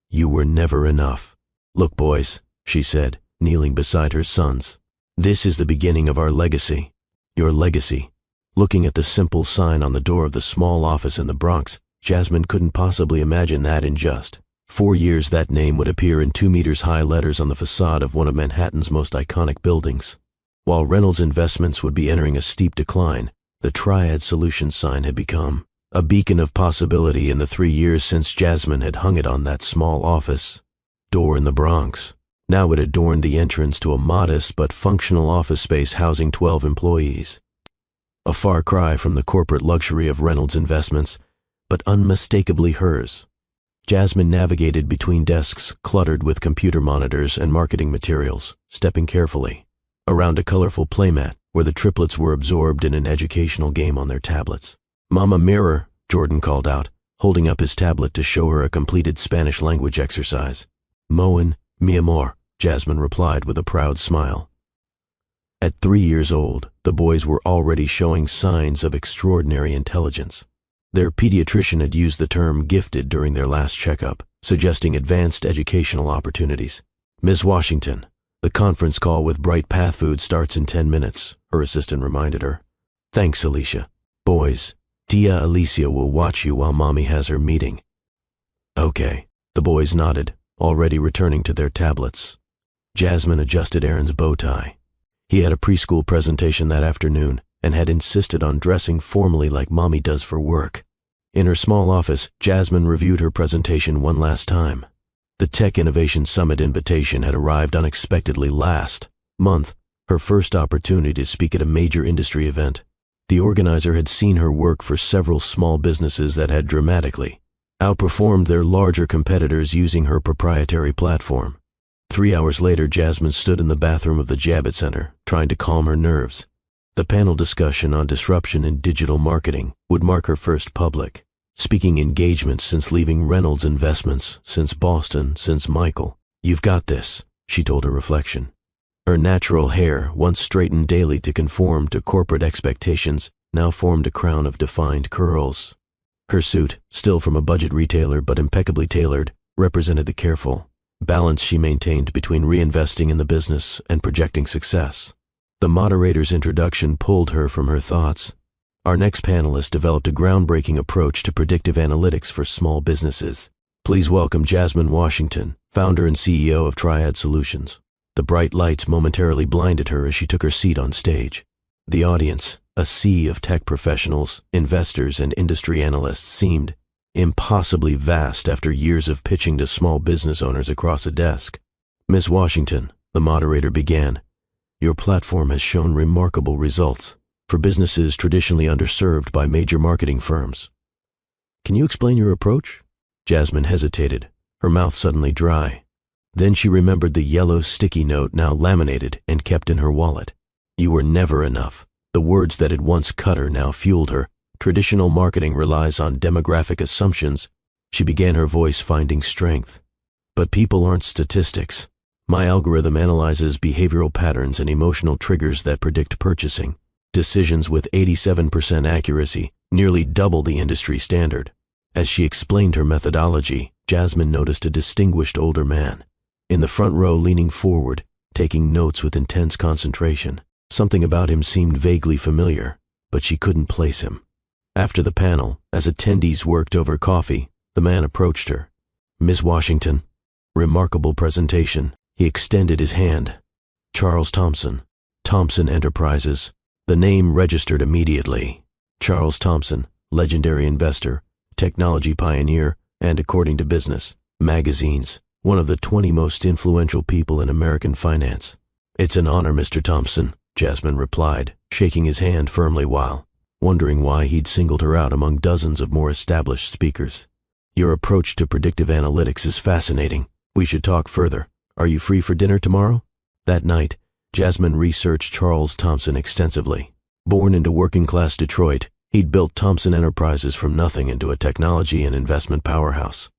[SPEAKER 1] "You were never enough. Look, boys," she said, kneeling beside her sons. "This is the beginning of our legacy. Your legacy." Looking at the simple sign on the door of the small office in the Bronx, Jasmine couldn't possibly imagine that in just 4 years that name would appear in 2-meter-high letters on the facade of one of Manhattan's most iconic buildings. While Reynolds Investments would be entering a steep decline, the Triad Solutions sign had become a beacon of possibility in the 3 years since Jasmine had hung it on that small office door in the Bronx. Now it adorned the entrance to a modest but functional office space housing 12 employees. A far cry from the corporate luxury of Reynolds Investments, but unmistakably hers. Jasmine navigated between desks cluttered with computer monitors and marketing materials, stepping carefully around a colorful playmat where the triplets were absorbed in an educational game on their tablets. "Mama Mirror," Jordan called out, holding up his tablet to show her a completed Spanish language exercise. "Moen, mi amor," Jasmine replied with a proud smile. At 3 years old, the boys were already showing signs of extraordinary intelligence. Their pediatrician had used the term gifted during their last checkup, suggesting advanced educational opportunities. "Ms. Washington, the conference call with Bright Path Food starts in 10 minutes, her assistant reminded her. "Thanks, Alicia. Boys, Tia Alicia will watch you while Mommy has her meeting." "Okay," the boys nodded, already returning to their tablets. Jasmine adjusted Aaron's bow tie. He had a preschool presentation that afternoon and had insisted on dressing formally like Mommy does for work. In her small office, Jasmine reviewed her presentation one last time. The Tech Innovation Summit invitation had arrived unexpectedly last month, her first opportunity to speak at a major industry event. The organizer had seen her work for several small businesses that had dramatically outperformed their larger competitors using her proprietary platform. 3 hours later, Jasmine stood in the bathroom of the Javits Center, trying to calm her nerves. The panel discussion on disruption in digital marketing would mark her first public speaking engagement since leaving Reynolds Investments, since Boston, since Michael. "You've got this," she told her reflection. Her natural hair, once straightened daily to conform to corporate expectations, now formed a crown of defined curls. Her suit, still from a budget retailer but impeccably tailored, represented the careful balance she maintained between reinvesting in the business and projecting success. The moderator's introduction pulled her from her thoughts. Our next panelist developed a groundbreaking approach to predictive analytics for small businesses. Please welcome Jasmine Washington, founder and CEO of Triad Solutions. The bright lights momentarily blinded her as she took her seat on stage. The audience, a sea of tech professionals, investors, and industry analysts, seemed impossibly vast after years of pitching to small business owners across a desk. "Ms. Washington," the moderator began, "your platform has shown remarkable results for businesses traditionally underserved by major marketing firms. Can you explain your approach?" Jasmine hesitated, her mouth suddenly dry. Then she remembered the yellow sticky note now laminated and kept in her wallet. "You were never enough." The words that had once cut her now fueled her. "Traditional marketing relies on demographic assumptions." She began, her voice finding strength. "But people aren't statistics. My algorithm analyzes behavioral patterns and emotional triggers that predict purchasing decisions with 87% accuracy, nearly double the industry standard." As she explained her methodology, Jasmine noticed a distinguished older man in the front row, leaning forward, taking notes with intense concentration. Something about him seemed vaguely familiar, but she couldn't place him. After the panel, as attendees worked over coffee, the man approached her. "Miss Washington." Remarkable presentation. He extended his hand. "Charles Thompson, Thompson Enterprises." The name registered immediately. Charles Thompson, legendary investor, technology pioneer, and according to Business magazines, one of the 20 most influential people in American finance. "It's an honor, Mr. Thompson," Jasmine replied, shaking his hand firmly while wondering why he'd singled her out among dozens of more established speakers. "Your approach to predictive analytics is fascinating. We should talk further. Are you free for dinner tomorrow?" That night, Jasmine researched Charles Thompson extensively. Born into working-class Detroit, he'd built Thompson Enterprises from nothing into a technology and investment powerhouse.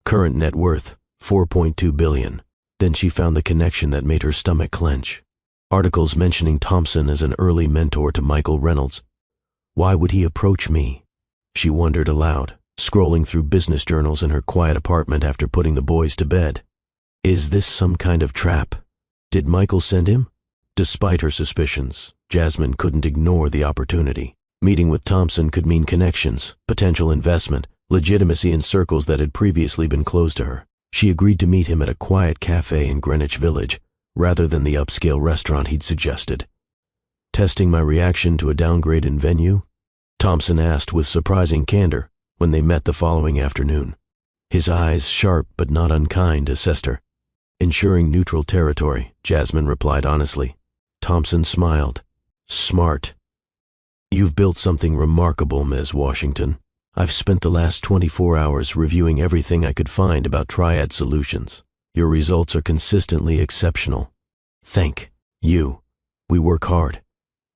[SPEAKER 1] Current net worth, $4.2 billion. Then she found the connection that made her stomach clench. Articles mentioning Thompson as an early mentor to Michael Reynolds. Why would he approach me? She wondered aloud, scrolling through business journals in her quiet apartment after putting the boys to bed. Is this some kind of trap? Did Michael send him? Despite her suspicions, Jasmine couldn't ignore the opportunity. Meeting with Thompson could mean connections, potential investment, legitimacy in circles that had previously been closed to her. She agreed to meet him at a quiet cafe in Greenwich Village, rather than the upscale restaurant he'd suggested. "Testing my reaction to a downgrade in venue?" Thompson asked with surprising candor when they met the following afternoon. His eyes, sharp but not unkind, assessed her. "Ensuring neutral territory," Jasmine replied honestly. Thompson smiled. "Smart. You've built something remarkable, Ms. Washington. I've spent the last 24 hours reviewing everything I could find about Triad Solutions. Your results are consistently exceptional. Thank you. We work hard.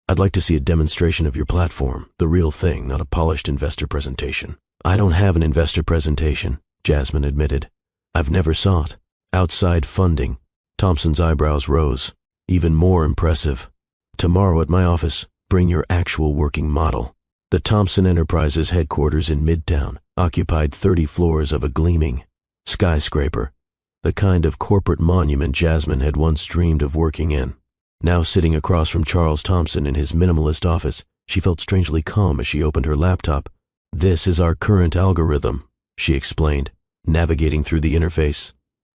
[SPEAKER 1] I'd like to see a demonstration of your platform, the real thing, not a polished investor presentation." "I don't have an investor presentation," Jasmine admitted. "I've never sought outside funding." Thompson's eyebrows rose. "Even more impressive. Tomorrow at my office, bring your actual working model." The Thompson Enterprises headquarters in Midtown occupied 30 floors of a gleaming skyscraper, the kind of corporate monument Jasmine had once dreamed of working in. Now sitting across from Charles Thompson in his minimalist office, she felt strangely calm as she opened her laptop. "This is our current algorithm," she explained, navigating through the interface.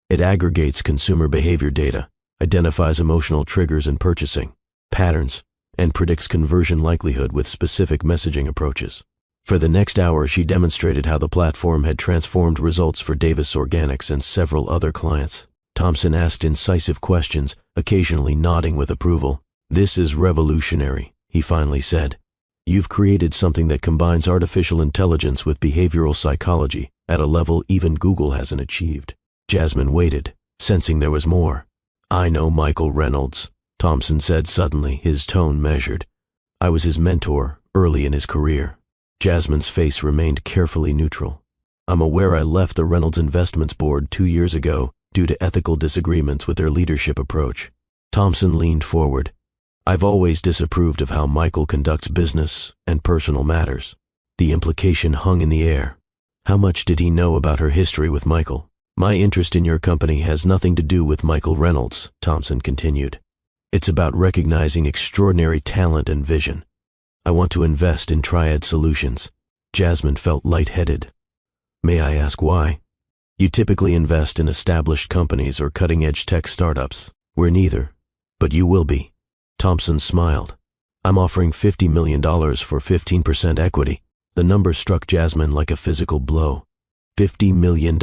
[SPEAKER 1] "It aggregates consumer behavior data, identifies emotional triggers in purchasing patterns, and predicts conversion likelihood with specific messaging approaches." For the next hour, she demonstrated how the platform had transformed results for Davis Organics and several other clients. Thompson asked incisive questions, occasionally nodding with approval. "This is revolutionary," he finally said. "You've created something that combines artificial intelligence with behavioral psychology at a level even Google hasn't achieved." Jasmine waited, sensing there was more. "I know Michael Reynolds," Thompson said suddenly, his tone measured. "I was his mentor early in his career." Jasmine's face remained carefully neutral. "I'm aware I left the Reynolds Investments Board 2 years ago due to ethical disagreements with their leadership approach." Thompson leaned forward. "I've always disapproved of how Michael conducts business and personal matters." The implication hung in the air. How much did he know about her history with Michael? "My interest in your company has nothing to do with Michael Reynolds," Thompson continued. "It's about recognizing extraordinary talent and vision. I want to invest in Triad Solutions." Jasmine felt lightheaded. "May I ask why?" "You typically invest in established companies or cutting-edge tech startups. We're neither, but you will be." Thompson smiled. "I'm offering $50 million for 15% equity." The number struck Jasmine like a physical blow. $50 million,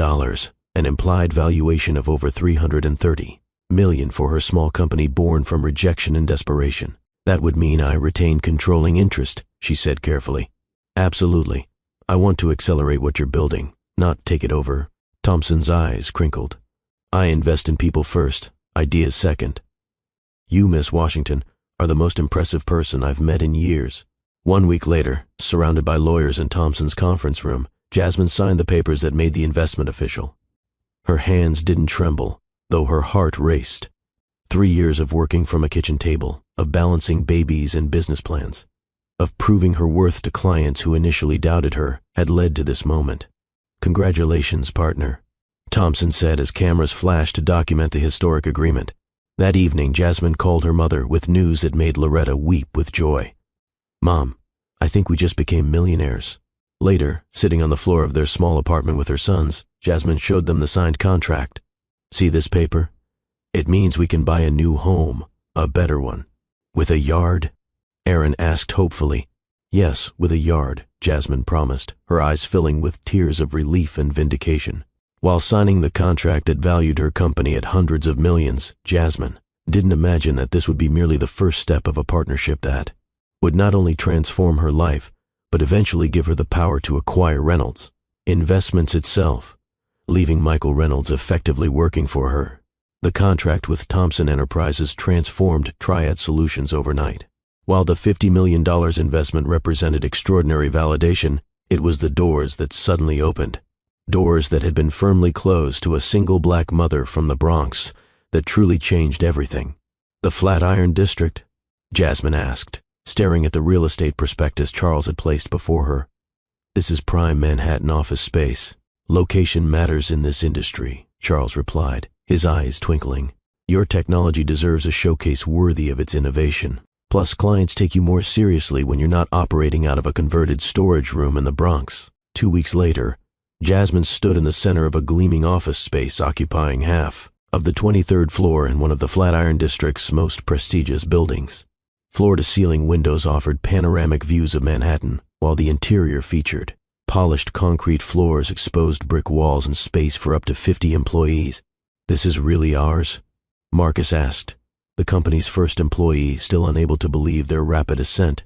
[SPEAKER 1] an implied valuation of over $330 million for her small company born from rejection and desperation. "That would mean I retain controlling interest," she said carefully. "Absolutely. I want to accelerate what you're building, not take it over." Thompson's eyes crinkled. "I invest in people first, ideas second. You, Miss Washington, are the most impressive person I've met in years." 1 week later, surrounded by lawyers in Thompson's conference room, Jasmine signed the papers that made the investment official. Her hands didn't tremble, though her heart raced. 3 years of working from a kitchen table, of balancing babies and business plans, of proving her worth to clients who initially doubted her, had led to this moment. "Congratulations, partner," Thompson said as cameras flashed to document the historic agreement. That evening, Jasmine called her mother with news that made Loretta weep with joy. "Mom, I think we just became millionaires." Later, sitting on the floor of their small apartment with her sons, Jasmine showed them the signed contract. "See this paper? It means we can buy a new home, a better one. With a yard?" Aaron asked hopefully. "Yes, with a yard," Jasmine promised, her eyes filling with tears of relief and vindication. While signing the contract that valued her company at hundreds of millions, Jasmine didn't imagine that this would be merely the first step of a partnership that would not only transform her life, but eventually give her the power to acquire Reynolds Investments itself, leaving Michael Reynolds effectively working for her. The contract with Thompson Enterprises transformed Triad Solutions overnight. While the $50 million investment represented extraordinary validation, it was the doors that suddenly opened. Doors that had been firmly closed to a single black mother from the Bronx that truly changed everything. "The Flatiron District?" Jasmine asked, staring at the real estate prospectus Charles had placed before her. "This is prime Manhattan office space. Location matters in this industry," Charles replied, his eyes twinkling. "Your technology deserves a showcase worthy of its innovation. Plus, clients take you more seriously when you're not operating out of a converted storage room in the Bronx." 2 weeks later, Jasmine stood in the center of a gleaming office space occupying half of the 23rd floor in one of the Flatiron District's most prestigious buildings. Floor-to-ceiling windows offered panoramic views of Manhattan, while the interior featured polished concrete floors, exposed brick walls, and space for up to 50 employees. "This is really ours?" Marcus asked, the company's first employee, still unable to believe their rapid ascent.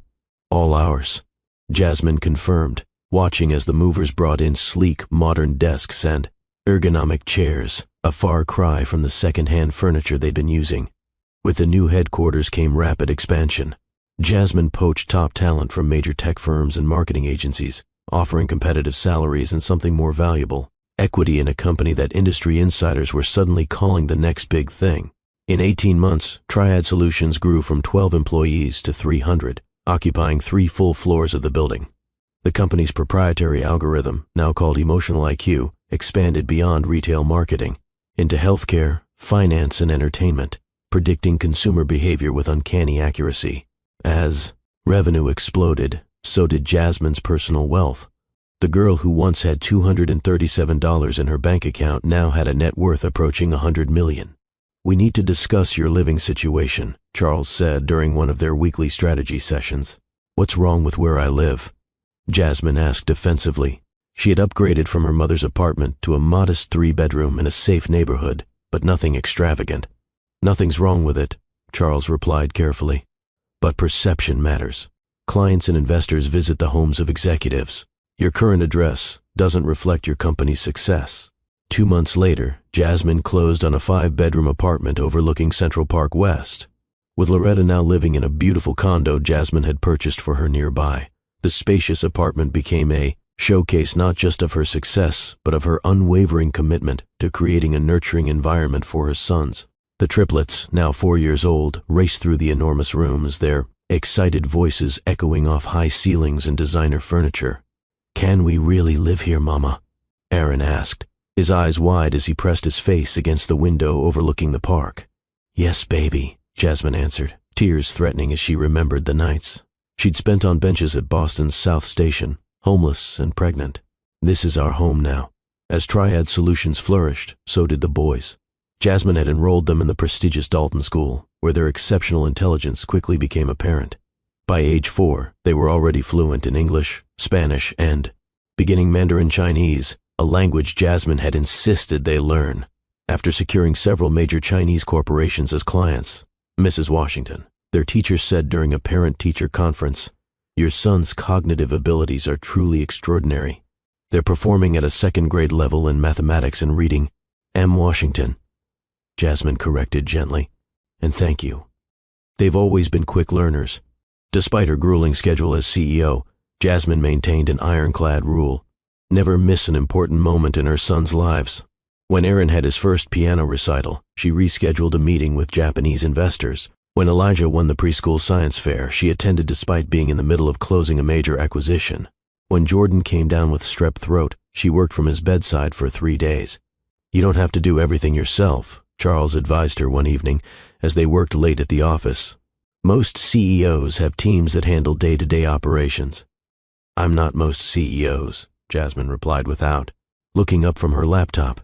[SPEAKER 1] "All ours," Jasmine confirmed, watching as the movers brought in sleek, modern desks and ergonomic chairs, a far cry from the second-hand furniture they'd been using. With the new headquarters came rapid expansion. Jasmine poached top talent from major tech firms and marketing agencies, offering competitive salaries and something more valuable, equity in a company that industry insiders were suddenly calling the next big thing. In 18 months, Triad Solutions grew from 12 employees to 300, occupying 3 full floors of the building. The company's proprietary algorithm, now called Emotional IQ, expanded beyond retail marketing into healthcare, finance, and entertainment, predicting consumer behavior with uncanny accuracy. As revenue exploded, so did Jasmine's personal wealth. The girl who once had $237 in her bank account now had a net worth approaching $100 million. "We need to discuss your living situation," Charles said during one of their weekly strategy sessions. "What's wrong with where I live?" Jasmine asked defensively. She had upgraded from her mother's apartment to a modest 3-bedroom in a safe neighborhood, but nothing extravagant. "Nothing's wrong with it," Charles replied carefully. "But perception matters. Clients and investors visit the homes of executives. Your current address doesn't reflect your company's success." 2 months later, Jasmine closed on a 5-bedroom apartment overlooking Central Park West. With Loretta now living in a beautiful condo Jasmine had purchased for her nearby, the spacious apartment became a showcase not just of her success, but of her unwavering commitment to creating a nurturing environment for her sons. The triplets, now 4 years old, raced through the enormous rooms, their excited voices echoing off high ceilings and designer furniture. "Can we really live here, Mama?" Aaron asked, his eyes wide as he pressed his face against the window overlooking the park. "Yes, baby," Jasmine answered, tears threatening as she remembered the nights she'd spent on benches at Boston's South Station, homeless and pregnant. "This is our home now." As Triad Solutions flourished, so did the boys. Jasmine had enrolled them in the prestigious Dalton School, where their exceptional intelligence quickly became apparent. By age 4, they were already fluent in English, Spanish, and, beginning Mandarin Chinese, a language Jasmine had insisted they learn. After securing several major Chinese corporations as clients, Mrs. Washington, their teacher said during a parent-teacher conference, "Your son's cognitive abilities are truly extraordinary. They're performing at a second-grade level in mathematics and reading." "M. Washington," Jasmine corrected gently. "And thank you." They've always been quick learners. Despite her grueling schedule as CEO, Jasmine maintained an ironclad rule: never miss an important moment in her sons' lives. When Aaron had his first piano recital, she rescheduled a meeting with Japanese investors. When Elijah won the preschool science fair, she attended despite being in the middle of closing a major acquisition. When Jordan came down with strep throat, she worked from his bedside for 3 days. "You don't have to do everything yourself," Charles advised her one evening as they worked late at the office. Most CEOs have teams that handle day-to-day operations. I'm not most CEOs, Jasmine replied without, looking up from her laptop.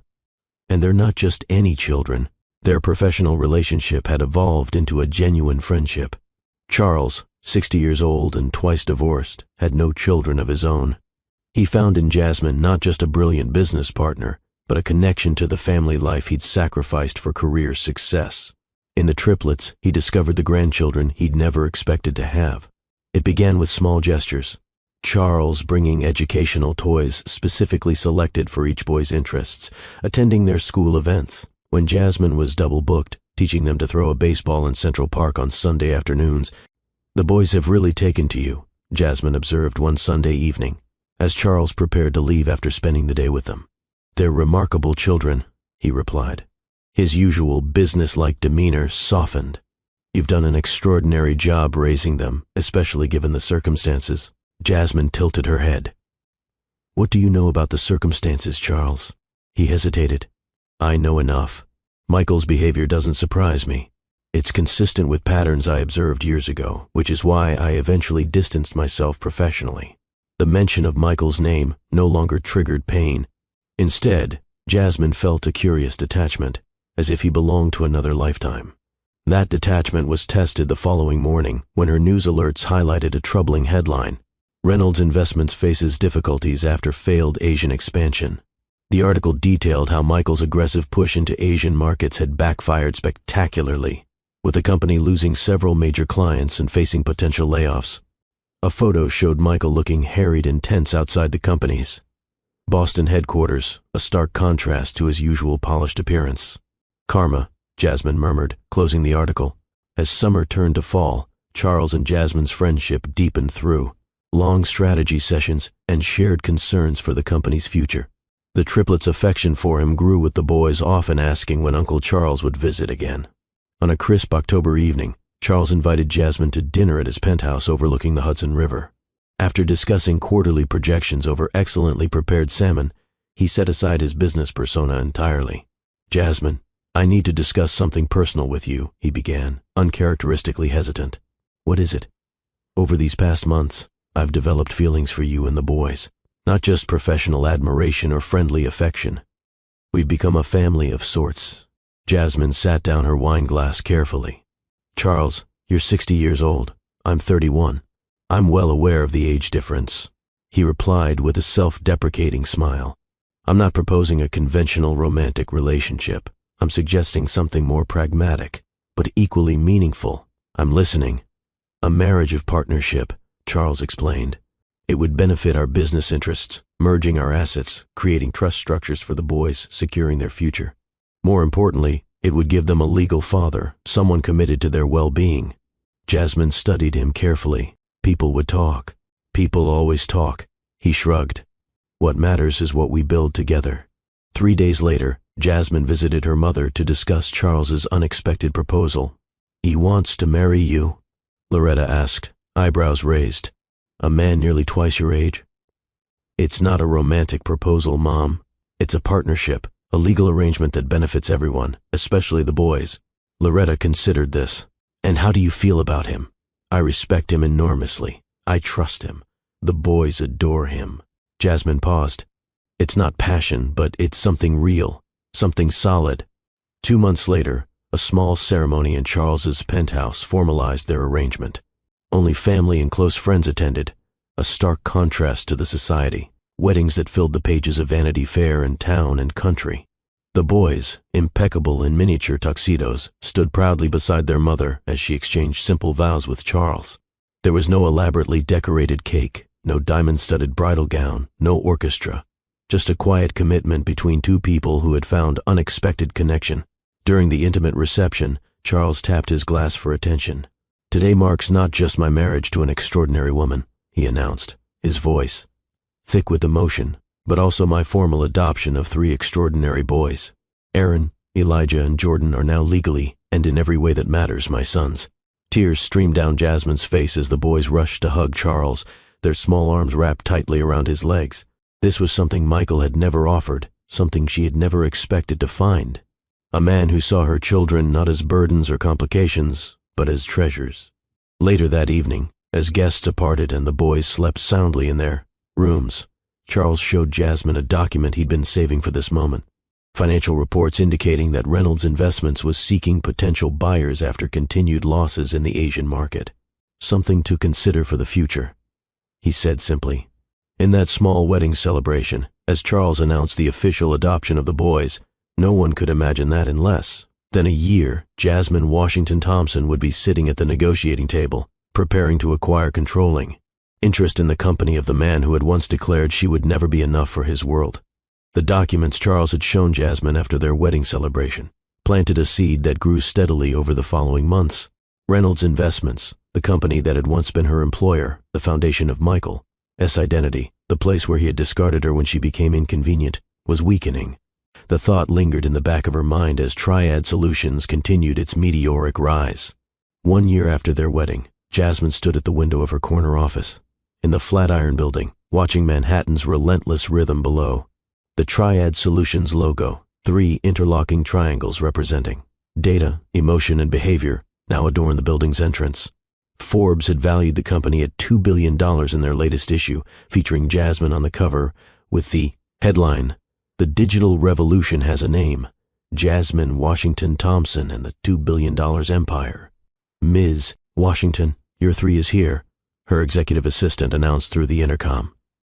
[SPEAKER 1] And they're not just any children. Their professional relationship had evolved into a genuine friendship. Charles, 60 years old and twice divorced, had no children of his own. He found in Jasmine not just a brilliant business partner, but a connection to the family life he'd sacrificed for career success. In the triplets, he discovered the grandchildren he'd never expected to have. It began with small gestures. Charles bringing educational toys specifically selected for each boy's interests, attending their school events. When Jasmine was double booked, teaching them to throw a baseball in Central Park on Sunday afternoons. The boys have really taken to you, Jasmine observed one Sunday evening, as Charles prepared to leave after spending the day with them. They're remarkable children, he replied. His usual business-like demeanor softened. You've done an extraordinary job raising them, especially given the circumstances. Jasmine tilted her head. What do you know about the circumstances, Charles? He hesitated. I know enough. Michael's behavior doesn't surprise me. It's consistent with patterns I observed years ago, which is why I eventually distanced myself professionally. The mention of Michael's name no longer triggered pain. Instead, Jasmine felt a curious detachment, as if he belonged to another lifetime. That detachment was tested the following morning when her news alerts highlighted a troubling headline. Reynolds Investments faces difficulties after failed Asian expansion. The article detailed how Michael's aggressive push into Asian markets had backfired spectacularly, with the company losing several major clients and facing potential layoffs. A photo showed Michael looking harried and tense outside the company's Boston headquarters, a stark contrast to his usual polished appearance. Karma, Jasmine murmured, closing the article. As summer turned to fall, Charles and Jasmine's friendship deepened through long strategy sessions and shared concerns for the company's future. The triplets' affection for him grew, with the boys often asking when Uncle Charles would visit again. On a crisp October evening, Charles invited Jasmine to dinner at his penthouse overlooking the Hudson River. After discussing quarterly projections over excellently prepared salmon, he set aside his business persona entirely. Jasmine, I need to discuss something personal with you, he began, uncharacteristically hesitant. What is it? Over these past months, I've developed feelings for you and the boys, not just professional admiration or friendly affection. We've become a family of sorts. Jasmine sat down her wine glass carefully. Charles, you're 60 years old. I'm 31. I'm well aware of the age difference, he replied with a self-deprecating smile. I'm not proposing a conventional romantic relationship. I'm suggesting something more pragmatic, but equally meaningful. I'm listening. A marriage of partnership, Charles explained. It would benefit our business interests, merging our assets, creating trust structures for the boys, securing their future. More importantly, it would give them a legal father, someone committed to their well-being. Jasmine studied him carefully. People would talk. People always talk. He shrugged. What matters is what we build together. 3 days later, Jasmine visited her mother to discuss Charles's unexpected proposal. He wants to marry you? Loretta asked, eyebrows raised. A man nearly twice your age? It's not a romantic proposal, Mom. It's a partnership, a legal arrangement that benefits everyone, especially the boys. Loretta considered this. And how do you feel about him? I respect him enormously. I trust him. The boys adore him. Jasmine paused. It's not passion, but it's something real, something solid. 2 months later, a small ceremony in Charles's penthouse formalized their arrangement. Only family and close friends attended, a stark contrast to the society, weddings that filled the pages of Vanity Fair in town and country. The boys, impeccable in miniature tuxedos, stood proudly beside their mother as she exchanged simple vows with Charles. There was no elaborately decorated cake, no diamond-studded bridal gown, no orchestra, just a quiet commitment between two people who had found unexpected connection. During the intimate reception, Charles tapped his glass for attention. Today marks not just my marriage to an extraordinary woman, he announced, his voice thick with emotion, but also my formal adoption of 3 extraordinary boys. Aaron, Elijah, and Jordan are now legally, and in every way that matters, my sons. Tears streamed down Jasmine's face as the boys rushed to hug Charles, their small arms wrapped tightly around his legs. This was something Michael had never offered, something she had never expected to find. A man who saw her children not as burdens or complications, but as treasures. Later that evening, as guests departed and the boys slept soundly in their rooms, Charles showed Jasmine a document he'd been saving for this moment. Financial reports indicating that Reynolds Investments was seeking potential buyers after continued losses in the Asian market. Something to consider for the future, he said simply. In that small wedding celebration, as Charles announced the official adoption of the boys, no one could imagine that in less than a year, Jasmine Washington Thompson would be sitting at the negotiating table, preparing to acquire controlling interest in the company of the man who had once declared she would never be enough for his world. The documents Charles had shown Jasmine after their wedding celebration planted a seed that grew steadily over the following months. Reynolds Investments, the company that had once been her employer, the foundation of Michael's identity, the place where he had discarded her when she became inconvenient, was weakening. The thought lingered in the back of her mind as Triad Solutions continued its meteoric rise. 1 year after their wedding, Jasmine stood at the window of her corner office, in the Flatiron Building, watching Manhattan's relentless rhythm below. The Triad Solutions logo, 3 interlocking triangles representing data, emotion, and behavior, now adorn the building's entrance. Forbes had valued the company at $2 billion in their latest issue, featuring Jasmine on the cover with the headline, "The Digital Revolution Has a Name, Jasmine Washington Thompson and the $2 billion Empire." "Ms. Washington, your 3 is here," her executive assistant announced through the intercom.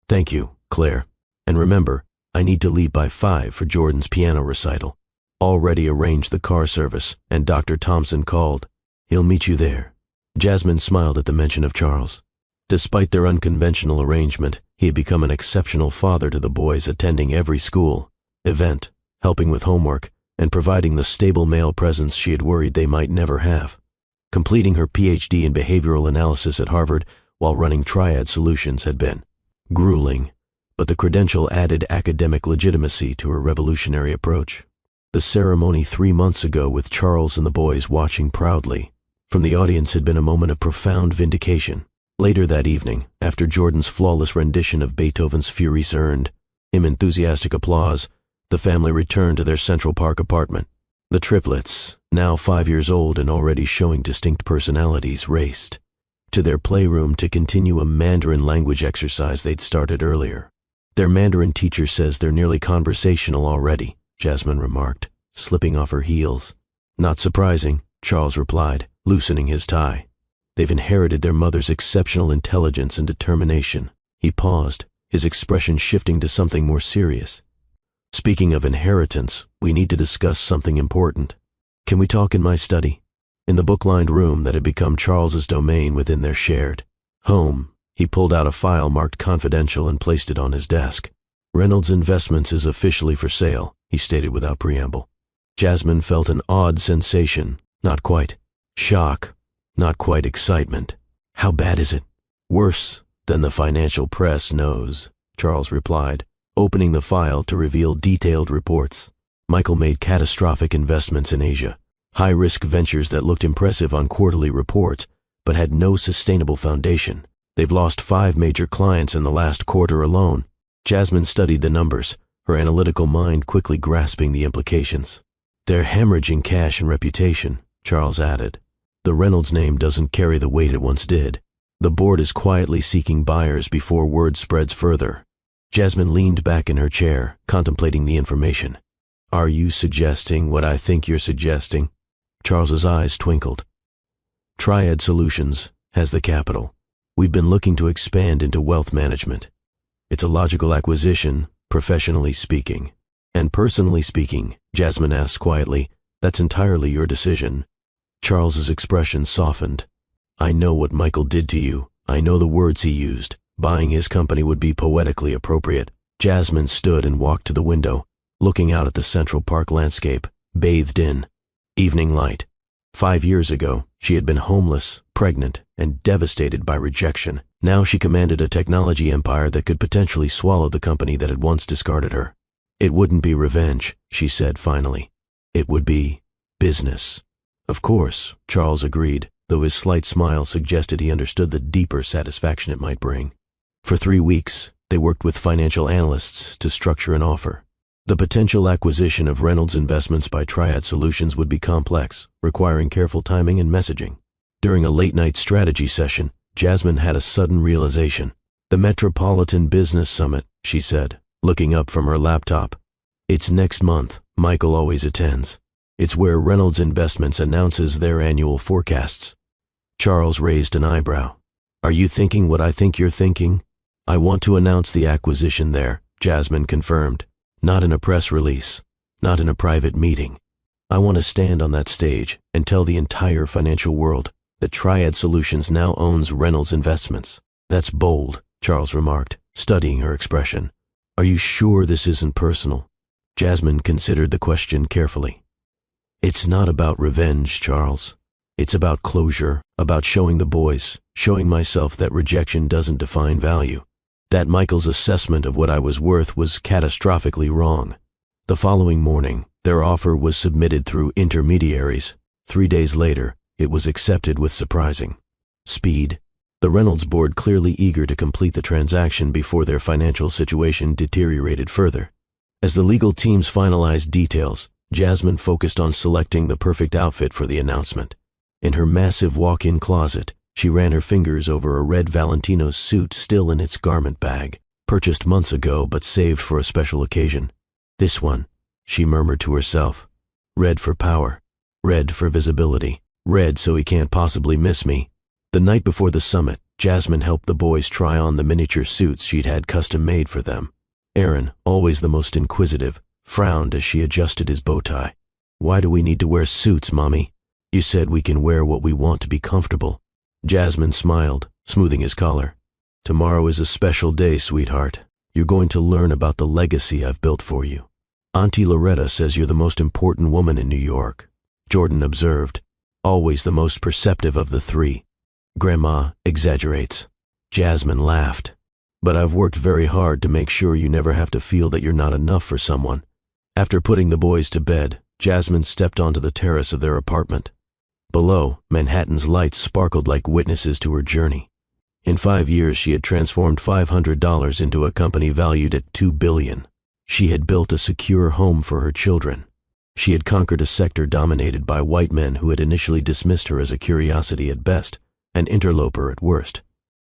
[SPEAKER 1] "Thank you, Claire. And remember, I need to leave by 5 for Jordan's piano recital. Already arranged the car service, and Dr. Thompson called. He'll meet you there." Jasmine smiled at the mention of Charles. Despite their unconventional arrangement, he had become an exceptional father to the boys, attending every school event, helping with homework, and providing the stable male presence she had worried they might never have. Completing her PhD in behavioral analysis at Harvard while running Triad Solutions had been grueling, but the credential added academic legitimacy to her revolutionary approach. The ceremony 3 months ago, with Charles and the boys watching proudly from the audience, had been a moment of profound vindication. Later that evening, after Jordan's flawless rendition of Beethoven's Furies earned him enthusiastic applause, the family returned to their Central Park apartment. The triplets, now 5 years old and already showing distinct personalities, raced to their playroom to continue a Mandarin language exercise they'd started earlier. "Their Mandarin teacher says they're nearly conversational already," Jasmine remarked, slipping off her heels. "Not surprising," Charles replied, loosening his tie. "They've inherited their mother's exceptional intelligence and determination." He paused, his expression shifting to something more serious. "Speaking of inheritance, we need to discuss something important. Can we talk in my study?" In the book-lined room that had become Charles's domain within their shared home, he pulled out a file marked confidential and placed it on his desk. "Reynolds Investments is officially for sale," he stated without preamble. Jasmine felt an odd sensation, not quite shock, not quite excitement. "How bad is it?" "Worse than the financial press knows," Charles replied, opening the file to reveal detailed reports. Michael made catastrophic investments in Asia, high-risk ventures that looked impressive on quarterly reports, but had no sustainable foundation. They've lost 5 major clients in the last quarter alone. Jasmine studied the numbers, her analytical mind quickly grasping the implications. "They're hemorrhaging cash and reputation," Charles added. "The Reynolds name doesn't carry the weight it once did. The board is quietly seeking buyers before word spreads further." Jasmine leaned back in her chair, contemplating the information. "Are you suggesting what I think you're suggesting?" Charles's eyes twinkled. "Triad Solutions has the capital. We've been looking to expand into wealth management. It's a logical acquisition, professionally speaking. And personally speaking," Jasmine asked quietly, "that's entirely your decision." Charles's expression softened. "I know what Michael did to you. I know the words he used. Buying his company would be poetically appropriate." Jasmine stood and walked to the window, looking out at the Central Park landscape, bathed in evening light. 5 years ago, she had been homeless, pregnant, and devastated by rejection. Now she commanded a technology empire that could potentially swallow the company that had once discarded her. "It wouldn't be revenge," she said finally. "It would be business." "Of course," Charles agreed, though his slight smile suggested he understood the deeper satisfaction it might bring. For 3 weeks, they worked with financial analysts to structure an offer. The potential acquisition of Reynolds Investments by Triad Solutions would be complex, requiring careful timing and messaging. During a late-night strategy session, Jasmine had a sudden realization. "The Metropolitan Business Summit," she said, looking up from her laptop. "It's next month. Michael always attends. It's where Reynolds Investments announces their annual forecasts." Charles raised an eyebrow. "Are you thinking what I think you're thinking?" "I want to announce the acquisition there," Jasmine confirmed. "Not in a press release, not in a private meeting. I want to stand on that stage and tell the entire financial world that Triad Solutions now owns Reynolds Investments." "That's bold," Charles remarked, studying her expression. "Are you sure this isn't personal?" Jasmine considered the question carefully. "It's not about revenge, Charles. It's about closure, about showing the boys, showing myself that rejection doesn't define value. That Michael's assessment of what I was worth was catastrophically wrong." The following morning, their offer was submitted through intermediaries. 3 days later, it was accepted with surprising speed. The Reynolds board clearly eager to complete the transaction before their financial situation deteriorated further. As the legal teams finalized details, Jasmine focused on selecting the perfect outfit for the announcement. In her massive walk-in closet, she ran her fingers over a red Valentino suit still in its garment bag, purchased months ago but saved for a special occasion. "This one," she murmured to herself. "Red for power, red for visibility, red so he can't possibly miss me." The night before the summit, Jasmine helped the boys try on the miniature suits she'd had custom-made for them. Aaron, always the most inquisitive, frowned as she adjusted his bow tie. "Why do we need to wear suits, Mommy? You said we can wear what we want to be comfortable." Jasmine smiled, smoothing his collar. "Tomorrow is a special day, sweetheart. You're going to learn about the legacy I've built for you. Auntie Loretta says you're the most important woman in New York," Jordan observed, always the most perceptive of the three. "Grandma exaggerates." Jasmine laughed. "But I've worked very hard to make sure you never have to feel that you're not enough for someone." After putting the boys to bed, Jasmine stepped onto the terrace of their apartment. Below, Manhattan's lights sparkled like witnesses to her journey. In 5 years, she had transformed $500 into a company valued at $2 billion. She had built a secure home for her children. She had conquered a sector dominated by white men who had initially dismissed her as a curiosity at best, an interloper at worst.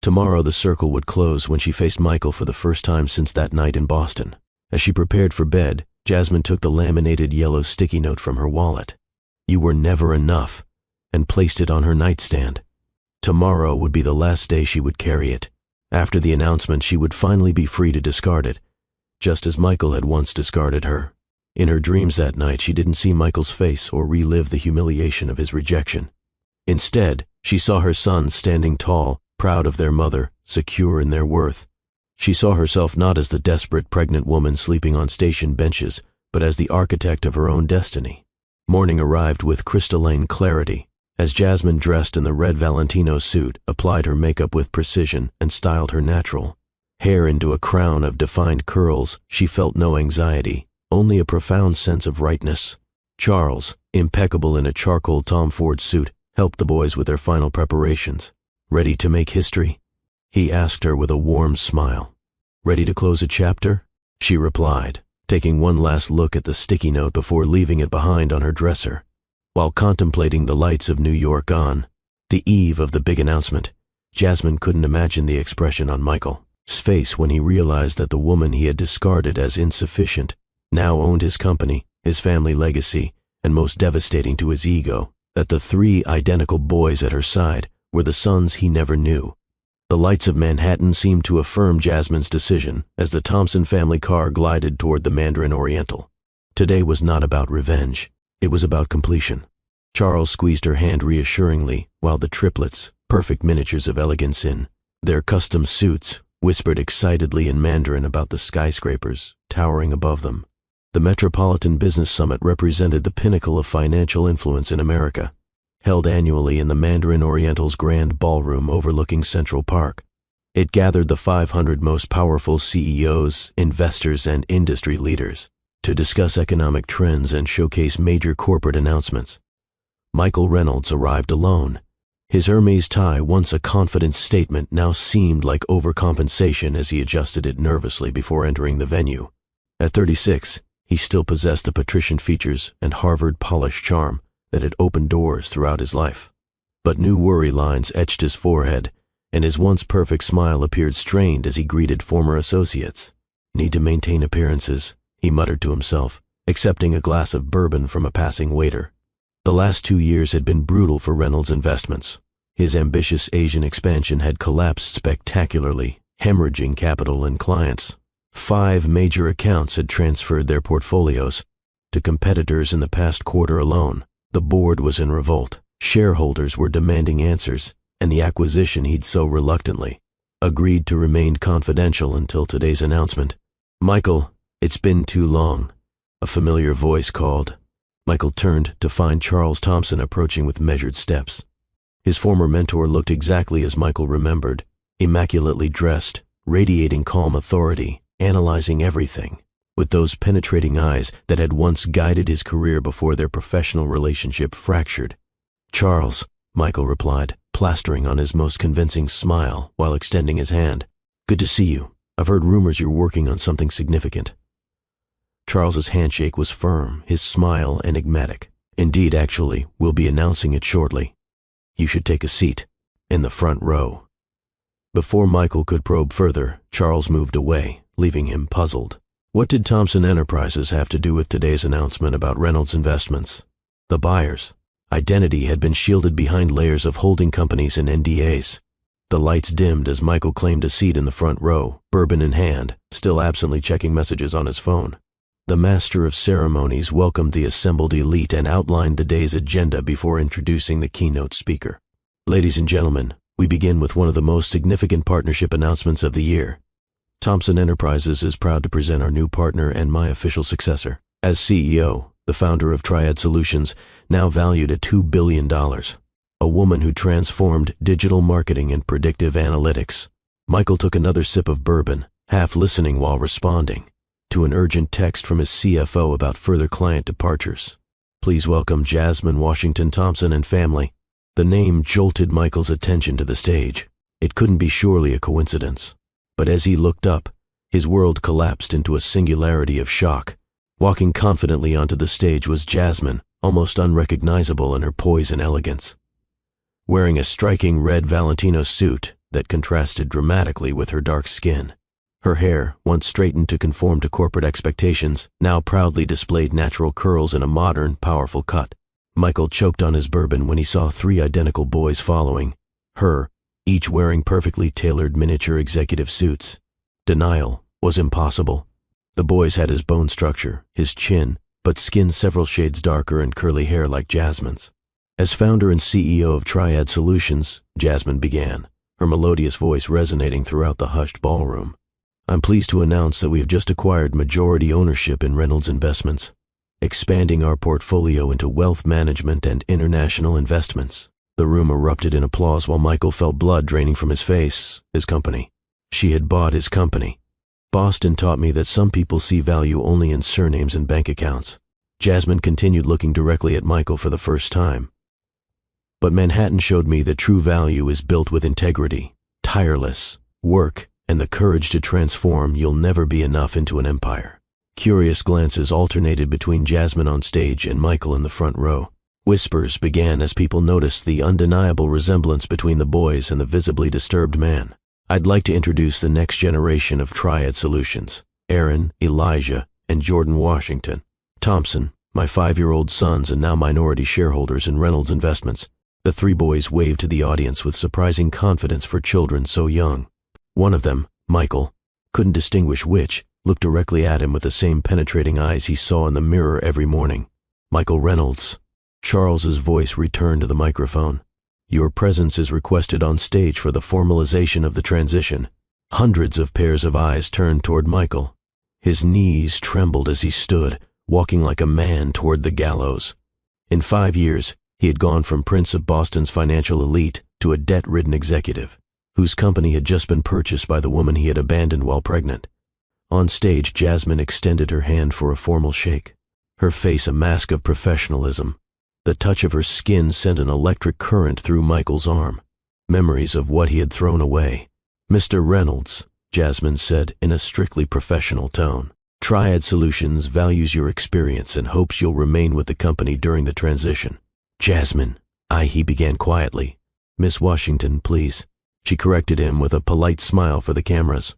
[SPEAKER 1] Tomorrow the circle would close when she faced Michael for the first time since that night in Boston. As she prepared for bed, Jasmine took the laminated yellow sticky note from her wallet. "You were never enough," and placed it on her nightstand. Tomorrow would be the last day she would carry it. After the announcement, she would finally be free to discard it, just as Michael had once discarded her. In her dreams that night, she didn't see Michael's face or relive the humiliation of his rejection. Instead, she saw her sons standing tall, proud of their mother, secure in their worth. She saw herself not as the desperate pregnant woman sleeping on station benches, but as the architect of her own destiny. Morning arrived with crystalline clarity. As Jasmine dressed in the red Valentino suit, applied her makeup with precision, and styled her natural hair into a crown of defined curls, she felt no anxiety, only a profound sense of rightness. Charles, impeccable in a charcoal Tom Ford suit, helped the boys with their final preparations. "Ready to make history?" he asked her with a warm smile. "Ready to close a chapter?" she replied, taking one last look at the sticky note before leaving it behind on her dresser. While contemplating the lights of New York on the eve of the big announcement, Jasmine couldn't imagine the expression on Michael's face when he realized that the woman he had discarded as insufficient now owned his company, his family legacy, and most devastating to his ego, that the 3 identical boys at her side were the sons he never knew. The lights of Manhattan seemed to affirm Jasmine's decision as the Thompson family car glided toward the Mandarin Oriental. Today was not about revenge. It was about completion. Charles squeezed her hand reassuringly while the triplets, perfect miniatures of elegance in their custom suits, whispered excitedly in Mandarin about the skyscrapers towering above them. The Metropolitan Business Summit represented the pinnacle of financial influence in America, held annually in the Mandarin Oriental's grand ballroom overlooking Central Park. It gathered the 500 most powerful CEOs, investors, and industry leaders to discuss economic trends and showcase major corporate announcements. Michael Reynolds arrived alone. His Hermes tie, once a confident statement, now seemed like overcompensation as he adjusted it nervously before entering the venue. At 36, He still possessed the patrician features and Harvard-polished charm that had opened doors throughout his life. But new worry lines etched his forehead, and his once perfect smile appeared strained as he greeted former associates. "Need to maintain appearances," he muttered to himself, accepting a glass of bourbon from a passing waiter. The last 2 years had been brutal for Reynolds Investments. His ambitious Asian expansion had collapsed spectacularly, hemorrhaging capital and clients. 5 major accounts had transferred their portfolios to competitors in the past quarter alone. The board was in revolt. Shareholders were demanding answers, and the acquisition he'd so reluctantly agreed to remain confidential until today's announcement. "Michael, it's been too long," a familiar voice called. Michael turned to find Charles Thompson approaching with measured steps. His former mentor looked exactly as Michael remembered, immaculately dressed, radiating calm authority, analyzing everything, with those penetrating eyes that had once guided his career before their professional relationship fractured. "Charles," Michael replied, plastering on his most convincing smile while extending his hand. "Good to see you. I've heard rumors you're working on something significant." Charles's handshake was firm, his smile enigmatic. "Indeed, actually, we'll be announcing it shortly. You should take a seat in the front row." Before Michael could probe further, Charles moved away, leaving him puzzled. What did Thompson Enterprises have to do with today's announcement about Reynolds Investments? The buyer's identity had been shielded behind layers of holding companies and NDAs. The lights dimmed as Michael claimed a seat in the front row, bourbon in hand, still absently checking messages on his phone. The master of ceremonies welcomed the assembled elite and outlined the day's agenda before introducing the keynote speaker. "Ladies and gentlemen, we begin with one of the most significant partnership announcements of the year. Thompson Enterprises is proud to present our new partner and my official successor. As CEO, the founder of Triad Solutions, now valued at $2 billion. A woman who transformed digital marketing and predictive analytics." Michael took another sip of bourbon, half listening while responding to an urgent text from his CFO about further client departures. "Please welcome Jasmine Washington Thompson and family." The name jolted Michael's attention to the stage. It couldn't be surely a coincidence. But as he looked up, his world collapsed into a singularity of shock. Walking confidently onto the stage was Jasmine, almost unrecognizable in her poise and elegance. Wearing a striking red Valentino suit that contrasted dramatically with her dark skin. Her hair, once straightened to conform to corporate expectations, now proudly displayed natural curls in a modern, powerful cut. Michael choked on his bourbon when he saw 3 identical boys following her, each wearing perfectly tailored miniature executive suits. Denial was impossible. The boys had his bone structure, his chin, but skin several shades darker and curly hair like Jasmine's. "As founder and CEO of Triad Solutions," Jasmine began, her melodious voice resonating throughout the hushed ballroom, "I'm pleased to announce that we have just acquired majority ownership in Reynolds Investments, expanding our portfolio into wealth management and international investments." The room erupted in applause while Michael felt blood draining from his face. His company. She had bought his company. "Boston taught me that some people see value only in surnames and bank accounts." Jasmine continued, looking directly at Michael for the first time. "But Manhattan showed me that true value is built with integrity, tireless work, and the courage to transform you'll never be enough into an empire." Curious glances alternated between Jasmine on stage and Michael in the front row. Whispers began as people noticed the undeniable resemblance between the boys and the visibly disturbed man. "I'd like to introduce the next generation of Triad Solutions, Aaron, Elijah, and Jordan Washington Thompson, my 5-year-old sons and now minority shareholders in Reynolds Investments." The 3 boys waved to the audience with surprising confidence for children so young. One of them, Michael, couldn't distinguish which, looked directly at him with the same penetrating eyes he saw in the mirror every morning. "Michael Reynolds." Charles's voice returned to the microphone. "Your presence is requested on stage for the formalization of the transition." Hundreds of pairs of eyes turned toward Michael. His knees trembled as he stood, walking like a man toward the gallows. In 5 years, he had gone from prince of Boston's financial elite to a debt-ridden executive, whose company had just been purchased by the woman he had abandoned while pregnant. On stage, Jasmine extended her hand for a formal shake, her face a mask of professionalism. The touch of her skin sent an electric current through Michael's arm. Memories of what he had thrown away. "Mr. Reynolds," Jasmine said in a strictly professional tone. Triad Solutions values your experience and hopes you'll remain with the company during the transition. Jasmine, he began quietly. Miss Washington, please. She corrected him with a polite smile for the cameras.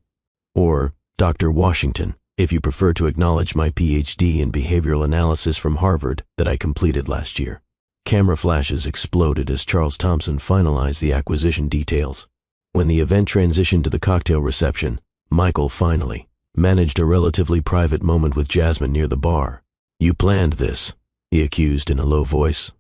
[SPEAKER 1] Or Dr. Washington, if you prefer to acknowledge my PhD in behavioral analysis from Harvard that I completed last year. Camera flashes exploded as Charles Thompson finalized the acquisition details. When the event transitioned to the cocktail reception, Michael finally managed a relatively private moment with Jasmine near the bar. You planned this, he accused in a low voice.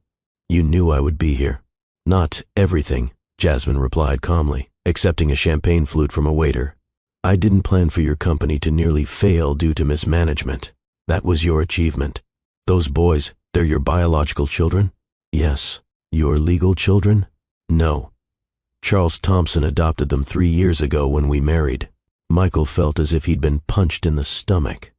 [SPEAKER 1] You knew I would be here. Not everything, Jasmine replied calmly, accepting a champagne flute from a waiter. I didn't plan for your company to nearly fail due to mismanagement. That was your achievement. Those boys, they're your biological children? Yes. Your legal children? No. Charles Thompson adopted them 3 years ago when we married. Michael felt as if he'd been punched in the stomach.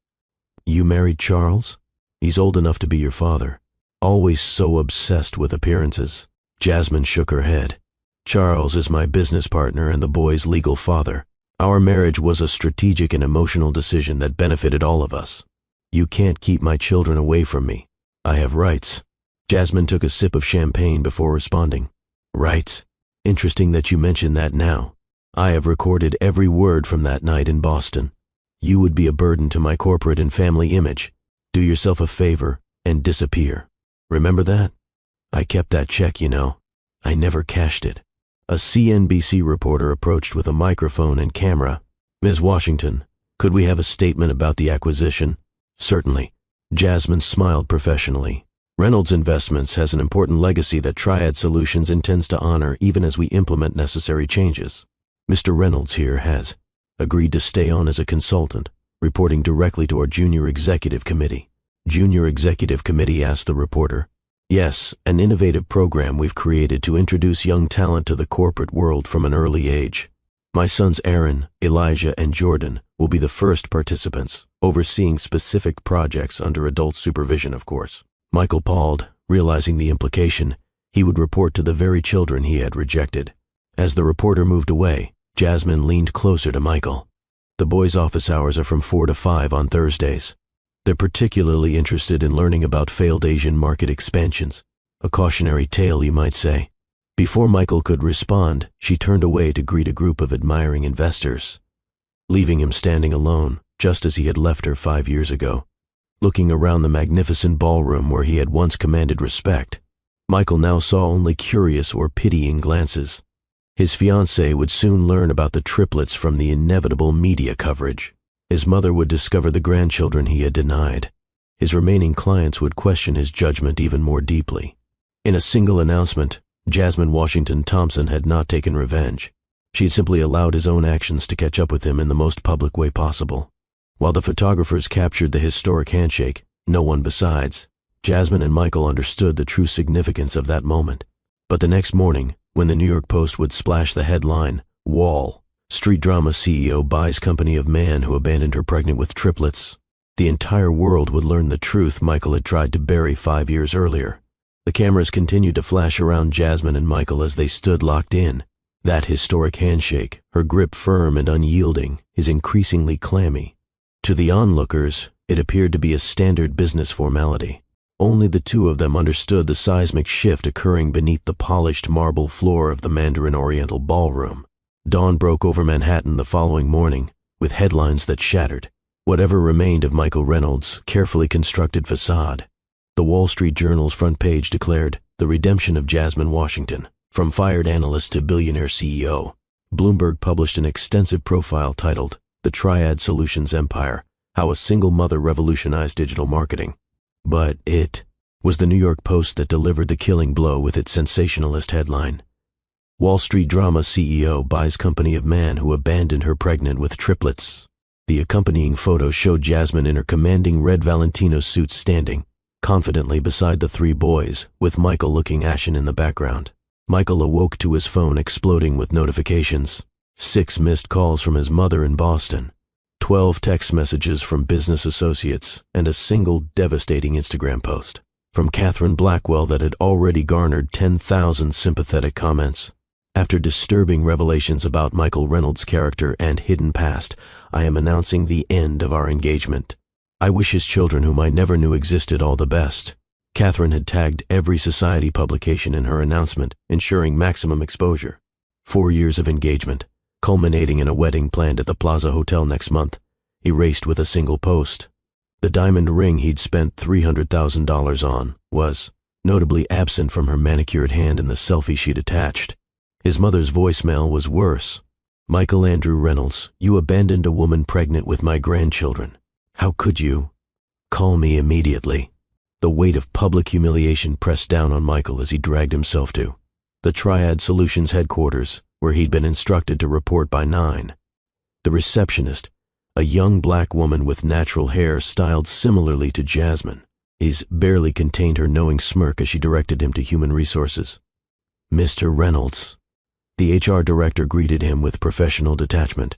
[SPEAKER 1] You married Charles? He's old enough to be your father. Always so obsessed with appearances. Jasmine shook her head. Charles is my business partner and the boy's legal father. Our marriage was a strategic and emotional decision that benefited all of us. You can't keep my children away from me. I have rights. Jasmine took a sip of champagne before responding. Rights? Interesting that you mention that now. I have recorded every word from that night in Boston. You would be a burden to my corporate and family image. Do yourself a favor and disappear. Remember that? I kept that check, you know. I never cashed it. A CNBC reporter approached with a microphone and camera. Ms. Washington, could we have a statement about the acquisition? Certainly. Jasmine smiled professionally. Reynolds Investments has an important legacy that Triad Solutions intends to honor even as we implement necessary changes. Mr. Reynolds here has agreed to stay on as a consultant, reporting directly to our Junior Executive Committee. Junior Executive Committee, asked the reporter. Yes, an innovative program we've created to introduce young talent to the corporate world from an early age. My sons Aaron, Elijah, and Jordan will be the first participants, overseeing specific projects under adult supervision, of course. Michael paused, realizing the implication. He would report to the very children he had rejected. As the reporter moved away, Jasmine leaned closer to Michael. The boys' office hours are from 4 to 5 on Thursdays. They're particularly interested in learning about failed Asian market expansions. A cautionary tale, you might say. Before Michael could respond, she turned away to greet a group of admiring investors, leaving him standing alone, just as he had left her 5 years ago. Looking around the magnificent ballroom where he had once commanded respect, Michael now saw only curious or pitying glances. His fiancée would soon learn about the triplets from the inevitable media coverage. His mother would discover the grandchildren he had denied. His remaining clients would question his judgment even more deeply. In a single announcement, Jasmine Washington Thompson had not taken revenge. She had simply allowed his own actions to catch up with him in the most public way possible. While the photographers captured the historic handshake, no one besides. Jasmine and Michael understood the true significance of that moment. But the next morning, when the New York Post would splash the headline, Wall, Street Drama CEO buys company of man who abandoned her pregnant with triplets, the entire world would learn the truth Michael had tried to bury 5 years earlier. The cameras continued to flash around Jasmine and Michael as they stood locked in. That historic handshake, her grip firm and unyielding, his increasingly clammy. To the onlookers, it appeared to be a standard business formality. Only the two of them understood the seismic shift occurring beneath the polished marble floor of the Mandarin Oriental ballroom. Dawn broke over Manhattan the following morning, with headlines that shattered whatever remained of Michael Reynolds' carefully constructed facade. The Wall Street Journal's front page declared, "The redemption of Jasmine Washington, from fired analyst to billionaire CEO." Bloomberg published an extensive profile titled, "The Triad Solutions Empire, How a Single Mother Revolutionized Digital Marketing." But it was the New York Post that delivered the killing blow with its sensationalist headline. Wall Street Drama CEO buys company of man who abandoned her pregnant with triplets. The accompanying photo showed Jasmine in her commanding red Valentino suit standing confidently beside the 3 boys, with Michael looking ashen in the background. Michael awoke to his phone exploding with notifications. 6 missed calls from his mother in Boston, 12 text messages from business associates, and a single devastating Instagram post from Catherine Blackwell that had already garnered 10,000 sympathetic comments. After disturbing revelations about Michael Reynolds' character and hidden past, I am announcing the end of our engagement. I wish his children, whom I never knew existed, all the best. Catherine had tagged every society publication in her announcement, ensuring maximum exposure. 4 years of engagement, culminating in a wedding planned at the Plaza Hotel next month, erased with a single post. The diamond ring he'd spent $300,000 on was notably absent from her manicured hand in the selfie she'd attached. His mother's voicemail was worse. Michael Andrew Reynolds, you abandoned a woman pregnant with my grandchildren. How could you? Call me immediately. The weight of public humiliation pressed down on Michael as he dragged himself to the Triad Solutions headquarters, where he'd been instructed to report by 9. The receptionist, a young black woman with natural hair styled similarly to Jasmine, barely contained her knowing smirk as she directed him to Human Resources. Mr. Reynolds. The HR director greeted him with professional detachment.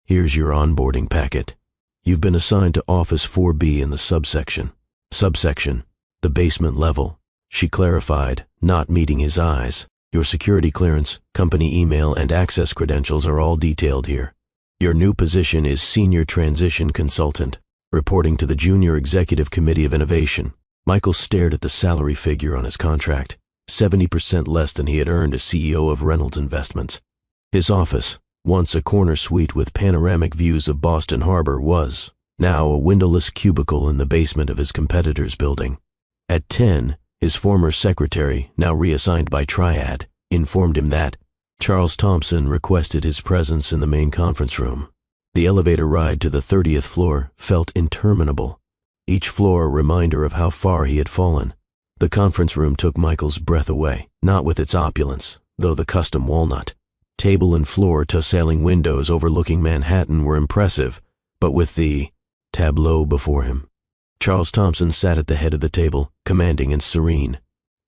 [SPEAKER 1] Here's your onboarding packet. You've been assigned to Office 4B in the subsection. Subsection, the basement level, she clarified, not meeting his eyes. Your security clearance, company email, and access credentials are all detailed here. Your new position is Senior Transition Consultant, reporting to the Junior Executive Committee of Innovation. Michael stared at the salary figure on his contract, 70% less than he had earned as CEO of Reynolds Investments. His office, once a corner suite with panoramic views of Boston Harbor, was now a windowless cubicle in the basement of his competitor's building. At 10, his former secretary, now reassigned by Triad, informed him that Charles Thompson requested his presence in the main conference room. The elevator ride to the 30th floor felt interminable, each floor a reminder of how far he had fallen. The conference room took Michael's breath away, not with its opulence, though the custom walnut. Table and floor to sailing windows overlooking Manhattan were impressive, but with the tableau before him. Charles Thompson sat at the head of the table, commanding and serene.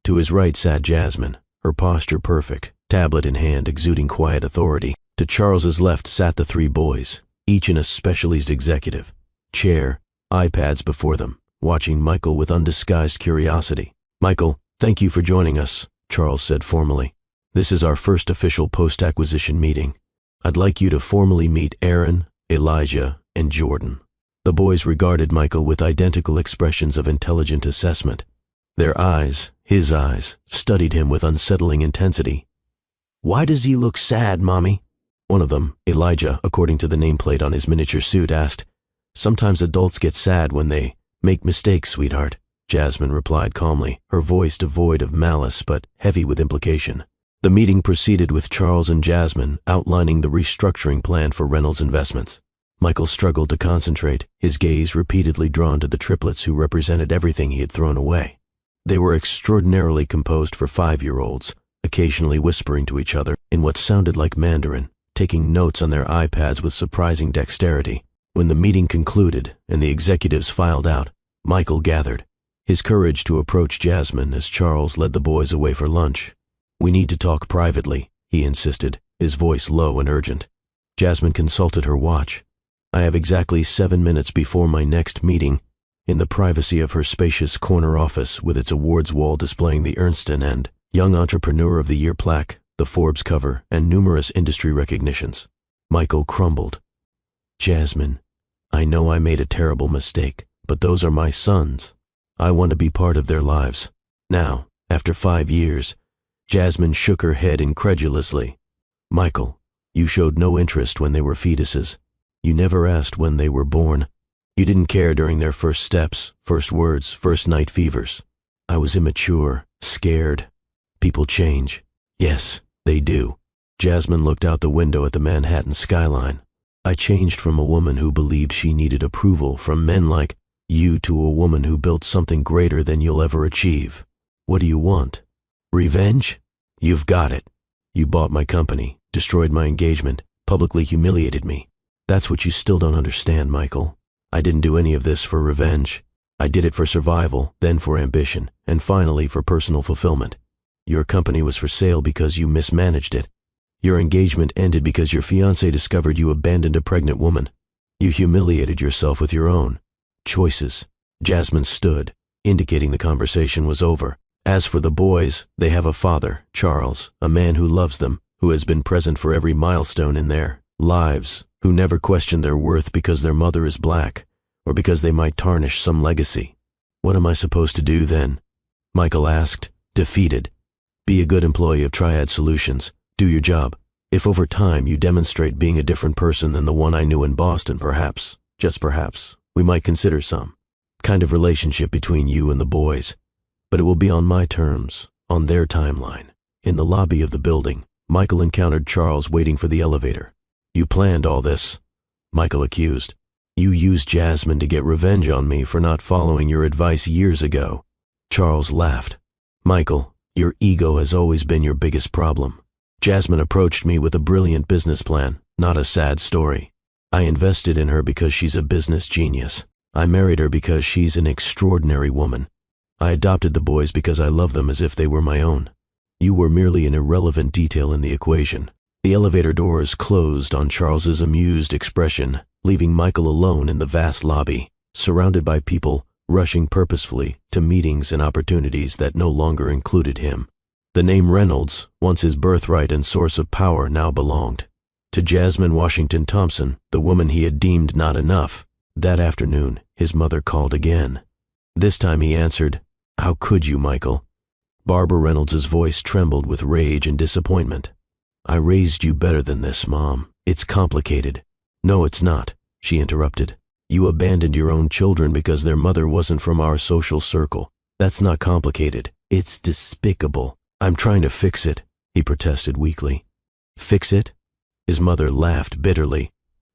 [SPEAKER 1] To his right sat Jasmine, her posture perfect, tablet in hand, exuding quiet authority. To Charles's left sat the 3 boys, each in a specialized executive chair, iPads before them, watching Michael with undisguised curiosity. Michael, thank you for joining us, Charles said formally. This is our first official post-acquisition meeting. I'd like you to formally meet Aaron, Elijah, and Jordan. The boys regarded Michael with identical expressions of intelligent assessment. Their eyes, his eyes, studied him with unsettling intensity. Why does he look sad, Mommy? One of them, Elijah, according to the nameplate on his miniature suit, asked. Sometimes adults get sad when they make mistakes, sweetheart, Jasmine replied calmly, her voice devoid of malice but heavy with implication. The meeting proceeded with Charles and Jasmine outlining the restructuring plan for Reynolds Investments. Michael struggled to concentrate, his gaze repeatedly drawn to the triplets who represented everything he had thrown away. They were extraordinarily composed for 5-year-olds, occasionally whispering to each other in what sounded like Mandarin, taking notes on their iPads with surprising dexterity. When the meeting concluded and the executives filed out, Michael gathered his courage to approach Jasmine as Charles led the boys away for lunch. We need to talk privately, he insisted, his voice low and urgent. Jasmine consulted her watch. I have exactly 7 minutes before my next meeting. In the privacy of her spacious corner office with its awards wall displaying the Ernst & and Young Entrepreneur of the Year plaque, the Forbes cover, and numerous industry recognitions, Michael crumbled. Jasmine, I know I made a terrible mistake, but those are my sons. I want to be part of their lives. Now, after 5 years, Jasmine shook her head incredulously. Michael, you showed no interest when they were fetuses. You never asked when they were born. You didn't care during their first steps, first words, first night fevers. I was immature, scared. People change. Yes, they do. Jasmine looked out the window at the Manhattan skyline. I changed from a woman who believed she needed approval from men like you to a woman who built something greater than you'll ever achieve. What do you want? Revenge? You've got it. You bought my company, destroyed my engagement, publicly humiliated me. That's what you still don't understand, Michael. I didn't do any of this for revenge. I did it for survival, then for ambition, and finally for personal fulfillment. Your company was for sale because you mismanaged it. Your engagement ended because your fiancé discovered you abandoned a pregnant woman. You humiliated yourself with your own choices. Jasmine stood, indicating the conversation was over. As for the boys, they have a father, Charles, a man who loves them, who has been present for every milestone in their lives, who never questioned their worth because their mother is black, or because they might tarnish some legacy. What am I supposed to do then? Michael asked, defeated. Be a good employee of Triad Solutions. Do your job. If over time you demonstrate being a different person than the one I knew in Boston, perhaps, just perhaps, we might consider some kind of relationship between you and the boys. But it will be on my terms, on their timeline. In the lobby of the building, Michael encountered Charles waiting for the elevator. You planned all this, Michael accused. You used Jasmine to get revenge on me for not following your advice years ago. Charles laughed. Michael, your ego has always been your biggest problem. Jasmine approached me with a brilliant business plan, not a sad story. I invested in her because she's a business genius. I married her because she's an extraordinary woman. I adopted the boys because I love them as if they were my own. You were merely an irrelevant detail in the equation. The elevator doors closed on Charles's amused expression, leaving Michael alone in the vast lobby, surrounded by people rushing purposefully to meetings and opportunities that no longer included him. The name Reynolds, once his birthright and source of power, now belonged to Jasmine Washington Thompson, the woman he had deemed not enough. That afternoon, his mother called again. This time he answered, "How could you, Michael?" Barbara Reynolds' voice trembled with rage and disappointment. "I raised you better than this, Mom. It's complicated." "No, it's not," she interrupted. "You abandoned your own children because their mother wasn't from our social circle. That's not complicated. It's despicable. I'm trying to fix it," he protested weakly. "Fix it?" His mother laughed bitterly.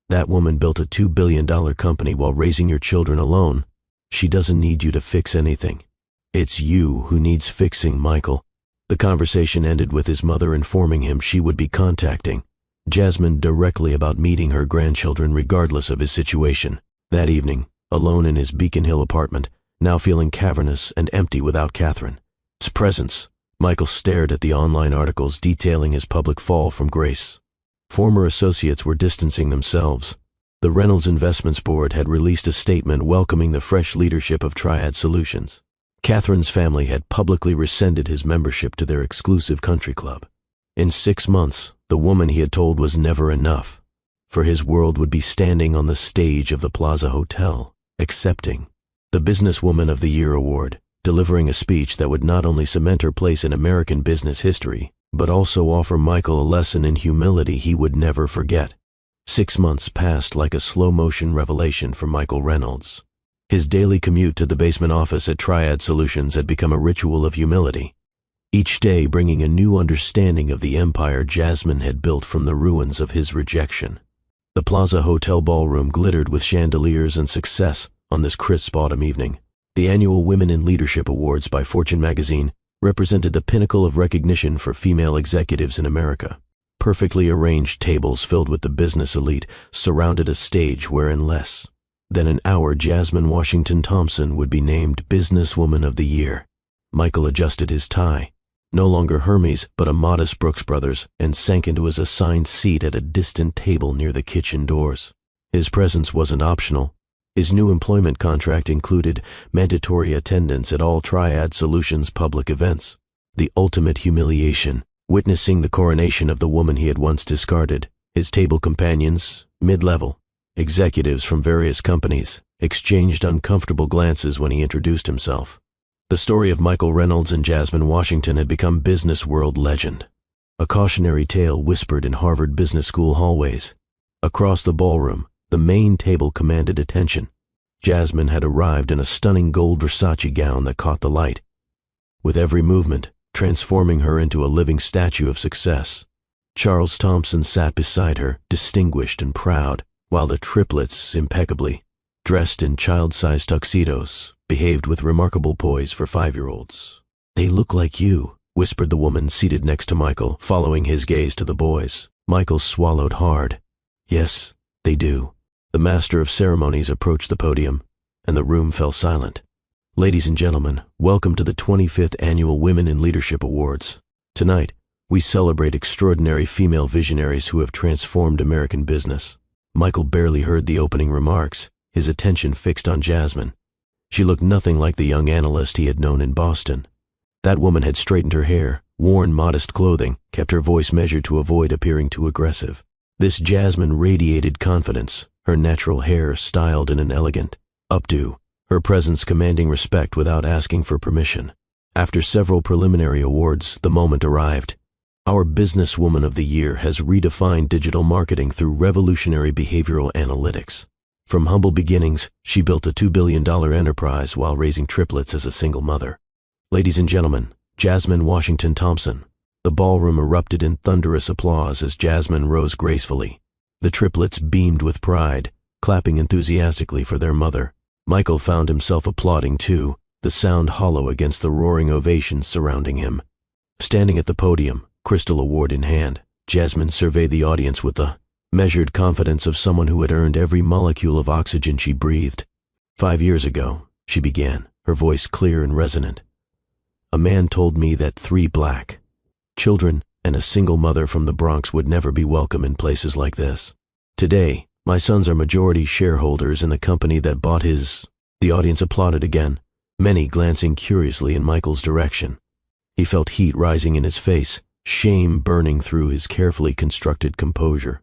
[SPEAKER 1] "That woman built a $2 billion company while raising your children alone. She doesn't need you to fix anything. It's you who needs fixing, Michael." The conversation ended with his mother informing him she would be contacting Jasmine directly about meeting her grandchildren regardless of his situation. That evening, alone in his Beacon Hill apartment, now feeling cavernous and empty without Catherine. His presence, Michael stared at the online articles detailing his public fall from grace. Former associates were distancing themselves. The Reynolds Investments Board had released a statement welcoming the fresh leadership of Triad Solutions. Catherine's family had publicly rescinded his membership to their exclusive country club. In 6 months, the woman he had told was never enough, for his world would be standing on the stage of the Plaza Hotel, accepting the Businesswoman of the Year award, delivering a speech that would not only cement her place in American business history, but also offer Michael a lesson in humility he would never forget. 6 months passed like a slow-motion revelation for Michael Reynolds. His daily commute to the basement office at Triad Solutions had become a ritual of humility, each day bringing a new understanding of the empire Jasmine had built from the ruins of his rejection. The Plaza Hotel ballroom glittered with chandeliers and success on this crisp autumn evening. The annual Women in Leadership Awards by Fortune magazine represented the pinnacle of recognition for female executives in America. Perfectly arranged tables filled with the business elite surrounded a stage where in less than an hour Jasmine Washington Thompson would be named Businesswoman of the Year. Michael adjusted his tie, no longer Hermes but a modest Brooks Brothers, and sank into his assigned seat at a distant table near the kitchen doors. His presence wasn't optional. His new employment contract included mandatory attendance at all Triad Solutions public events. The ultimate humiliation, witnessing the coronation of the woman he had once discarded. His table companions, mid-level, executives from various companies, exchanged uncomfortable glances when he introduced himself. The story of Michael Reynolds and Jasmine Washington had become business world legend, a cautionary tale whispered in Harvard Business School hallways. Across the ballroom, the main table commanded attention. Jasmine had arrived in a stunning gold Versace gown that caught the light, with every movement transforming her into a living statue of success. Charles Thompson sat beside her, distinguished and proud, while the triplets, impeccably dressed in child-sized tuxedos, behaved with remarkable poise for 5-year-olds. "They look like you," whispered the woman seated next to Michael, following his gaze to the boys. Michael swallowed hard. "Yes, they do." The master of ceremonies approached the podium, and the room fell silent. "Ladies and gentlemen, welcome to the 25th Annual Women in Leadership Awards. Tonight, we celebrate extraordinary female visionaries who have transformed American business." Michael barely heard the opening remarks, his attention fixed on Jasmine. She looked nothing like the young analyst he had known in Boston. That woman had straightened her hair, worn modest clothing, kept her voice measured to avoid appearing too aggressive. This Jasmine radiated confidence, her natural hair styled in an elegant, updo, her presence commanding respect without asking for permission. After several preliminary awards, the moment arrived. Our Businesswoman of the Year has redefined digital marketing through revolutionary behavioral analytics. From humble beginnings, she built a $2 billion enterprise while raising triplets as a single mother. Ladies and gentlemen, Jasmine Washington Thompson. The ballroom erupted in thunderous applause as Jasmine rose gracefully. The triplets beamed with pride, clapping enthusiastically for their mother. Michael found himself applauding too, the sound hollow against the roaring ovations surrounding him. Standing at the podium, Crystal Award in hand, Jasmine surveyed the audience with the measured confidence of someone who had earned every molecule of oxygen she breathed. 5 years ago, she began, her voice clear and resonant. A man told me that 3 black children and a single mother from the Bronx would never be welcome in places like this. Today, my sons are majority shareholders in the company that bought his. The audience applauded again, many glancing curiously in Michael's direction. He felt heat rising in his face, shame burning through his carefully constructed composure.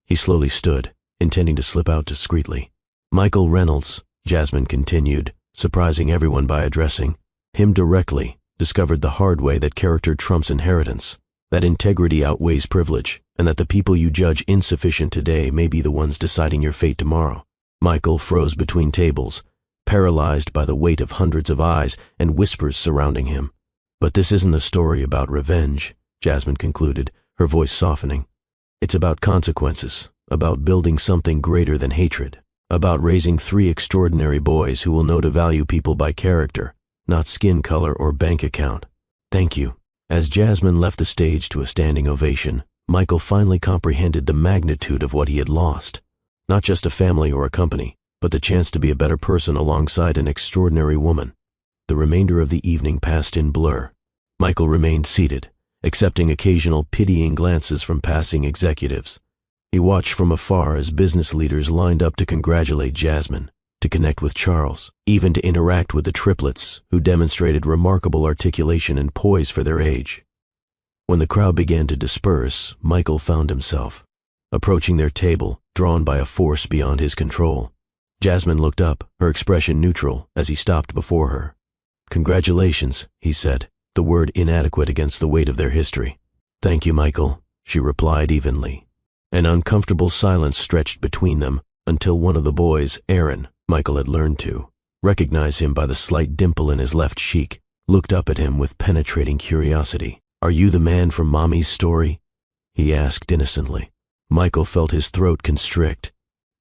[SPEAKER 1] He slowly stood, intending to slip out discreetly. Michael Reynolds, Jasmine continued, surprising everyone by addressing him directly, discovered the hard way that character trumps inheritance, that integrity outweighs privilege, and that the people you judge insufficient today may be the ones deciding your fate tomorrow. Michael froze between tables, paralyzed by the weight of hundreds of eyes and whispers surrounding him. But this isn't a story about revenge, Jasmine concluded, her voice softening. It's about consequences, about building something greater than hatred, about raising 3 extraordinary boys who will know to value people by character, not skin color or bank account. Thank you. As Jasmine left the stage to a standing ovation, Michael finally comprehended the magnitude of what he had lost. Not just a family or a company, but the chance to be a better person alongside an extraordinary woman. The remainder of the evening passed in blur. Michael remained seated, accepting occasional pitying glances from passing executives. He watched from afar as business leaders lined up to congratulate Jasmine, to connect with Charles, even to interact with the triplets, who demonstrated remarkable articulation and poise for their age. When the crowd began to disperse, Michael found himself approaching their table, drawn by a force beyond his control. Jasmine looked up, her expression neutral, as he stopped before her. "Congratulations," he said, the word inadequate against the weight of their history. "Thank you, Michael," she replied evenly. An uncomfortable silence stretched between them until one of the boys, Aaron, Michael had learned to recognize him by the slight dimple in his left cheek, looked up at him with penetrating curiosity. "Are you the man from Mommy's story?" he asked innocently. Michael felt his throat constrict.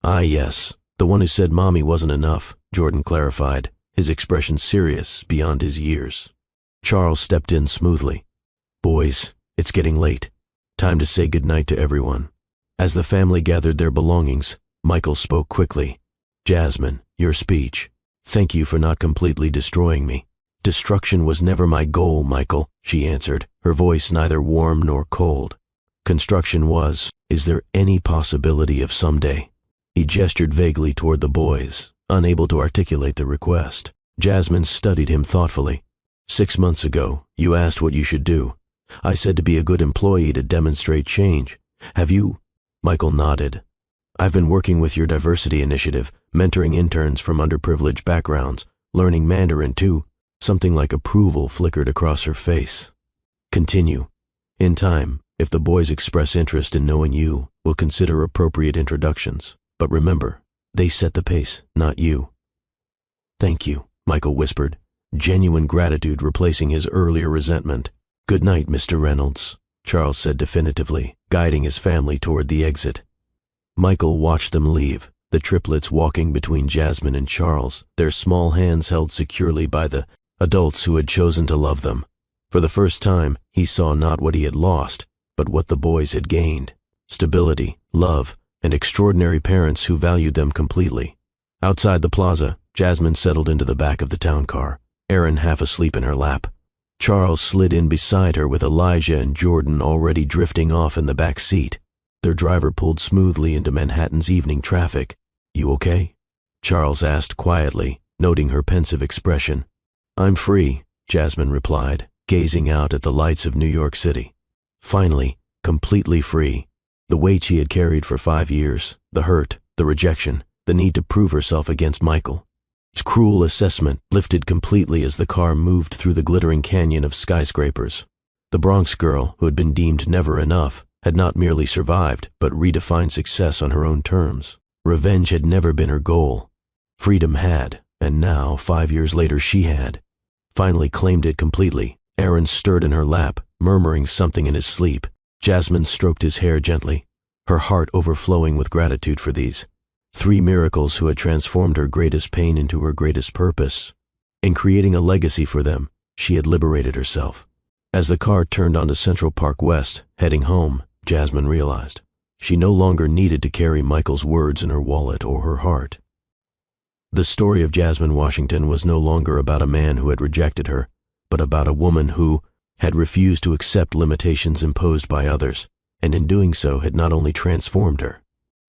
[SPEAKER 1] "Ah, yes, the one who said Mommy wasn't enough," Jordan clarified, his expression serious beyond his years. Charles stepped in smoothly. "Boys, it's getting late. Time to say goodnight to everyone." As the family gathered their belongings, Michael spoke quickly. "Jasmine, your speech. Thank you for not completely destroying me." "Destruction was never my goal, Michael," she answered, her voice neither warm nor cold. "Construction was. Is there any possibility of someday?" He gestured vaguely toward the boys, unable to articulate the request. Jasmine studied him thoughtfully. 6 months ago, you asked what you should do. I said to be a good employee to demonstrate change. Have you?" Michael nodded. "I've been working with your diversity initiative, mentoring interns from underprivileged backgrounds, learning Mandarin too." Something like approval flickered across her face. "Continue. In time, if the boys express interest in knowing you, we'll consider appropriate introductions. But remember, they set the pace, not you." "Thank you," Michael whispered, genuine gratitude replacing his earlier resentment. "Good night, Mr. Reynolds," Charles said definitively, guiding his family toward the exit. Michael watched them leave, the triplets walking between Jasmine and Charles, their small hands held securely by the adults who had chosen to love them. For the first time, he saw not what he had lost, but what the boys had gained: stability, love, and extraordinary parents who valued them completely. Outside the plaza, Jasmine settled into the back of the town car, Aaron half asleep in her lap. Charles slid in beside her with Elijah and Jordan already drifting off in the back seat. Their driver pulled smoothly into Manhattan's evening traffic. "You okay?" Charles asked quietly, noting her pensive expression. "I'm free," Jasmine replied, gazing out at the lights of New York City. Finally, completely free. The weight she had carried for 5 years, the hurt, the rejection, the need to prove herself against Michael. Its cruel assessment lifted completely as the car moved through the glittering canyon of skyscrapers. The Bronx girl, who had been deemed never enough, had not merely survived, but redefined success on her own terms. Revenge had never been her goal. Freedom had, and now, 5 years later, she had finally claimed it completely. Aaron stirred in her lap, murmuring something in his sleep. Jasmine stroked his hair gently, her heart overflowing with gratitude for these 3 miracles who had transformed her greatest pain into her greatest purpose. In creating a legacy for them, she had liberated herself. As the car turned onto Central Park West, heading home, Jasmine realized she no longer needed to carry Michael's words in her wallet or her heart. The story of Jasmine Washington was no longer about a man who had rejected her, but about a woman who had refused to accept limitations imposed by others, and in doing so had not only transformed her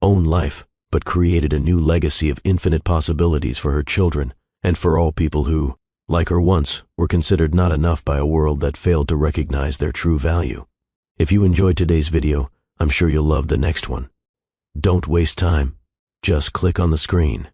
[SPEAKER 1] own life, but created a new legacy of infinite possibilities for her children and for all people who, like her once, were considered not enough by a world that failed to recognize their true value. If you enjoyed today's video, I'm sure you'll love the next one. Don't waste time. Just click on the screen.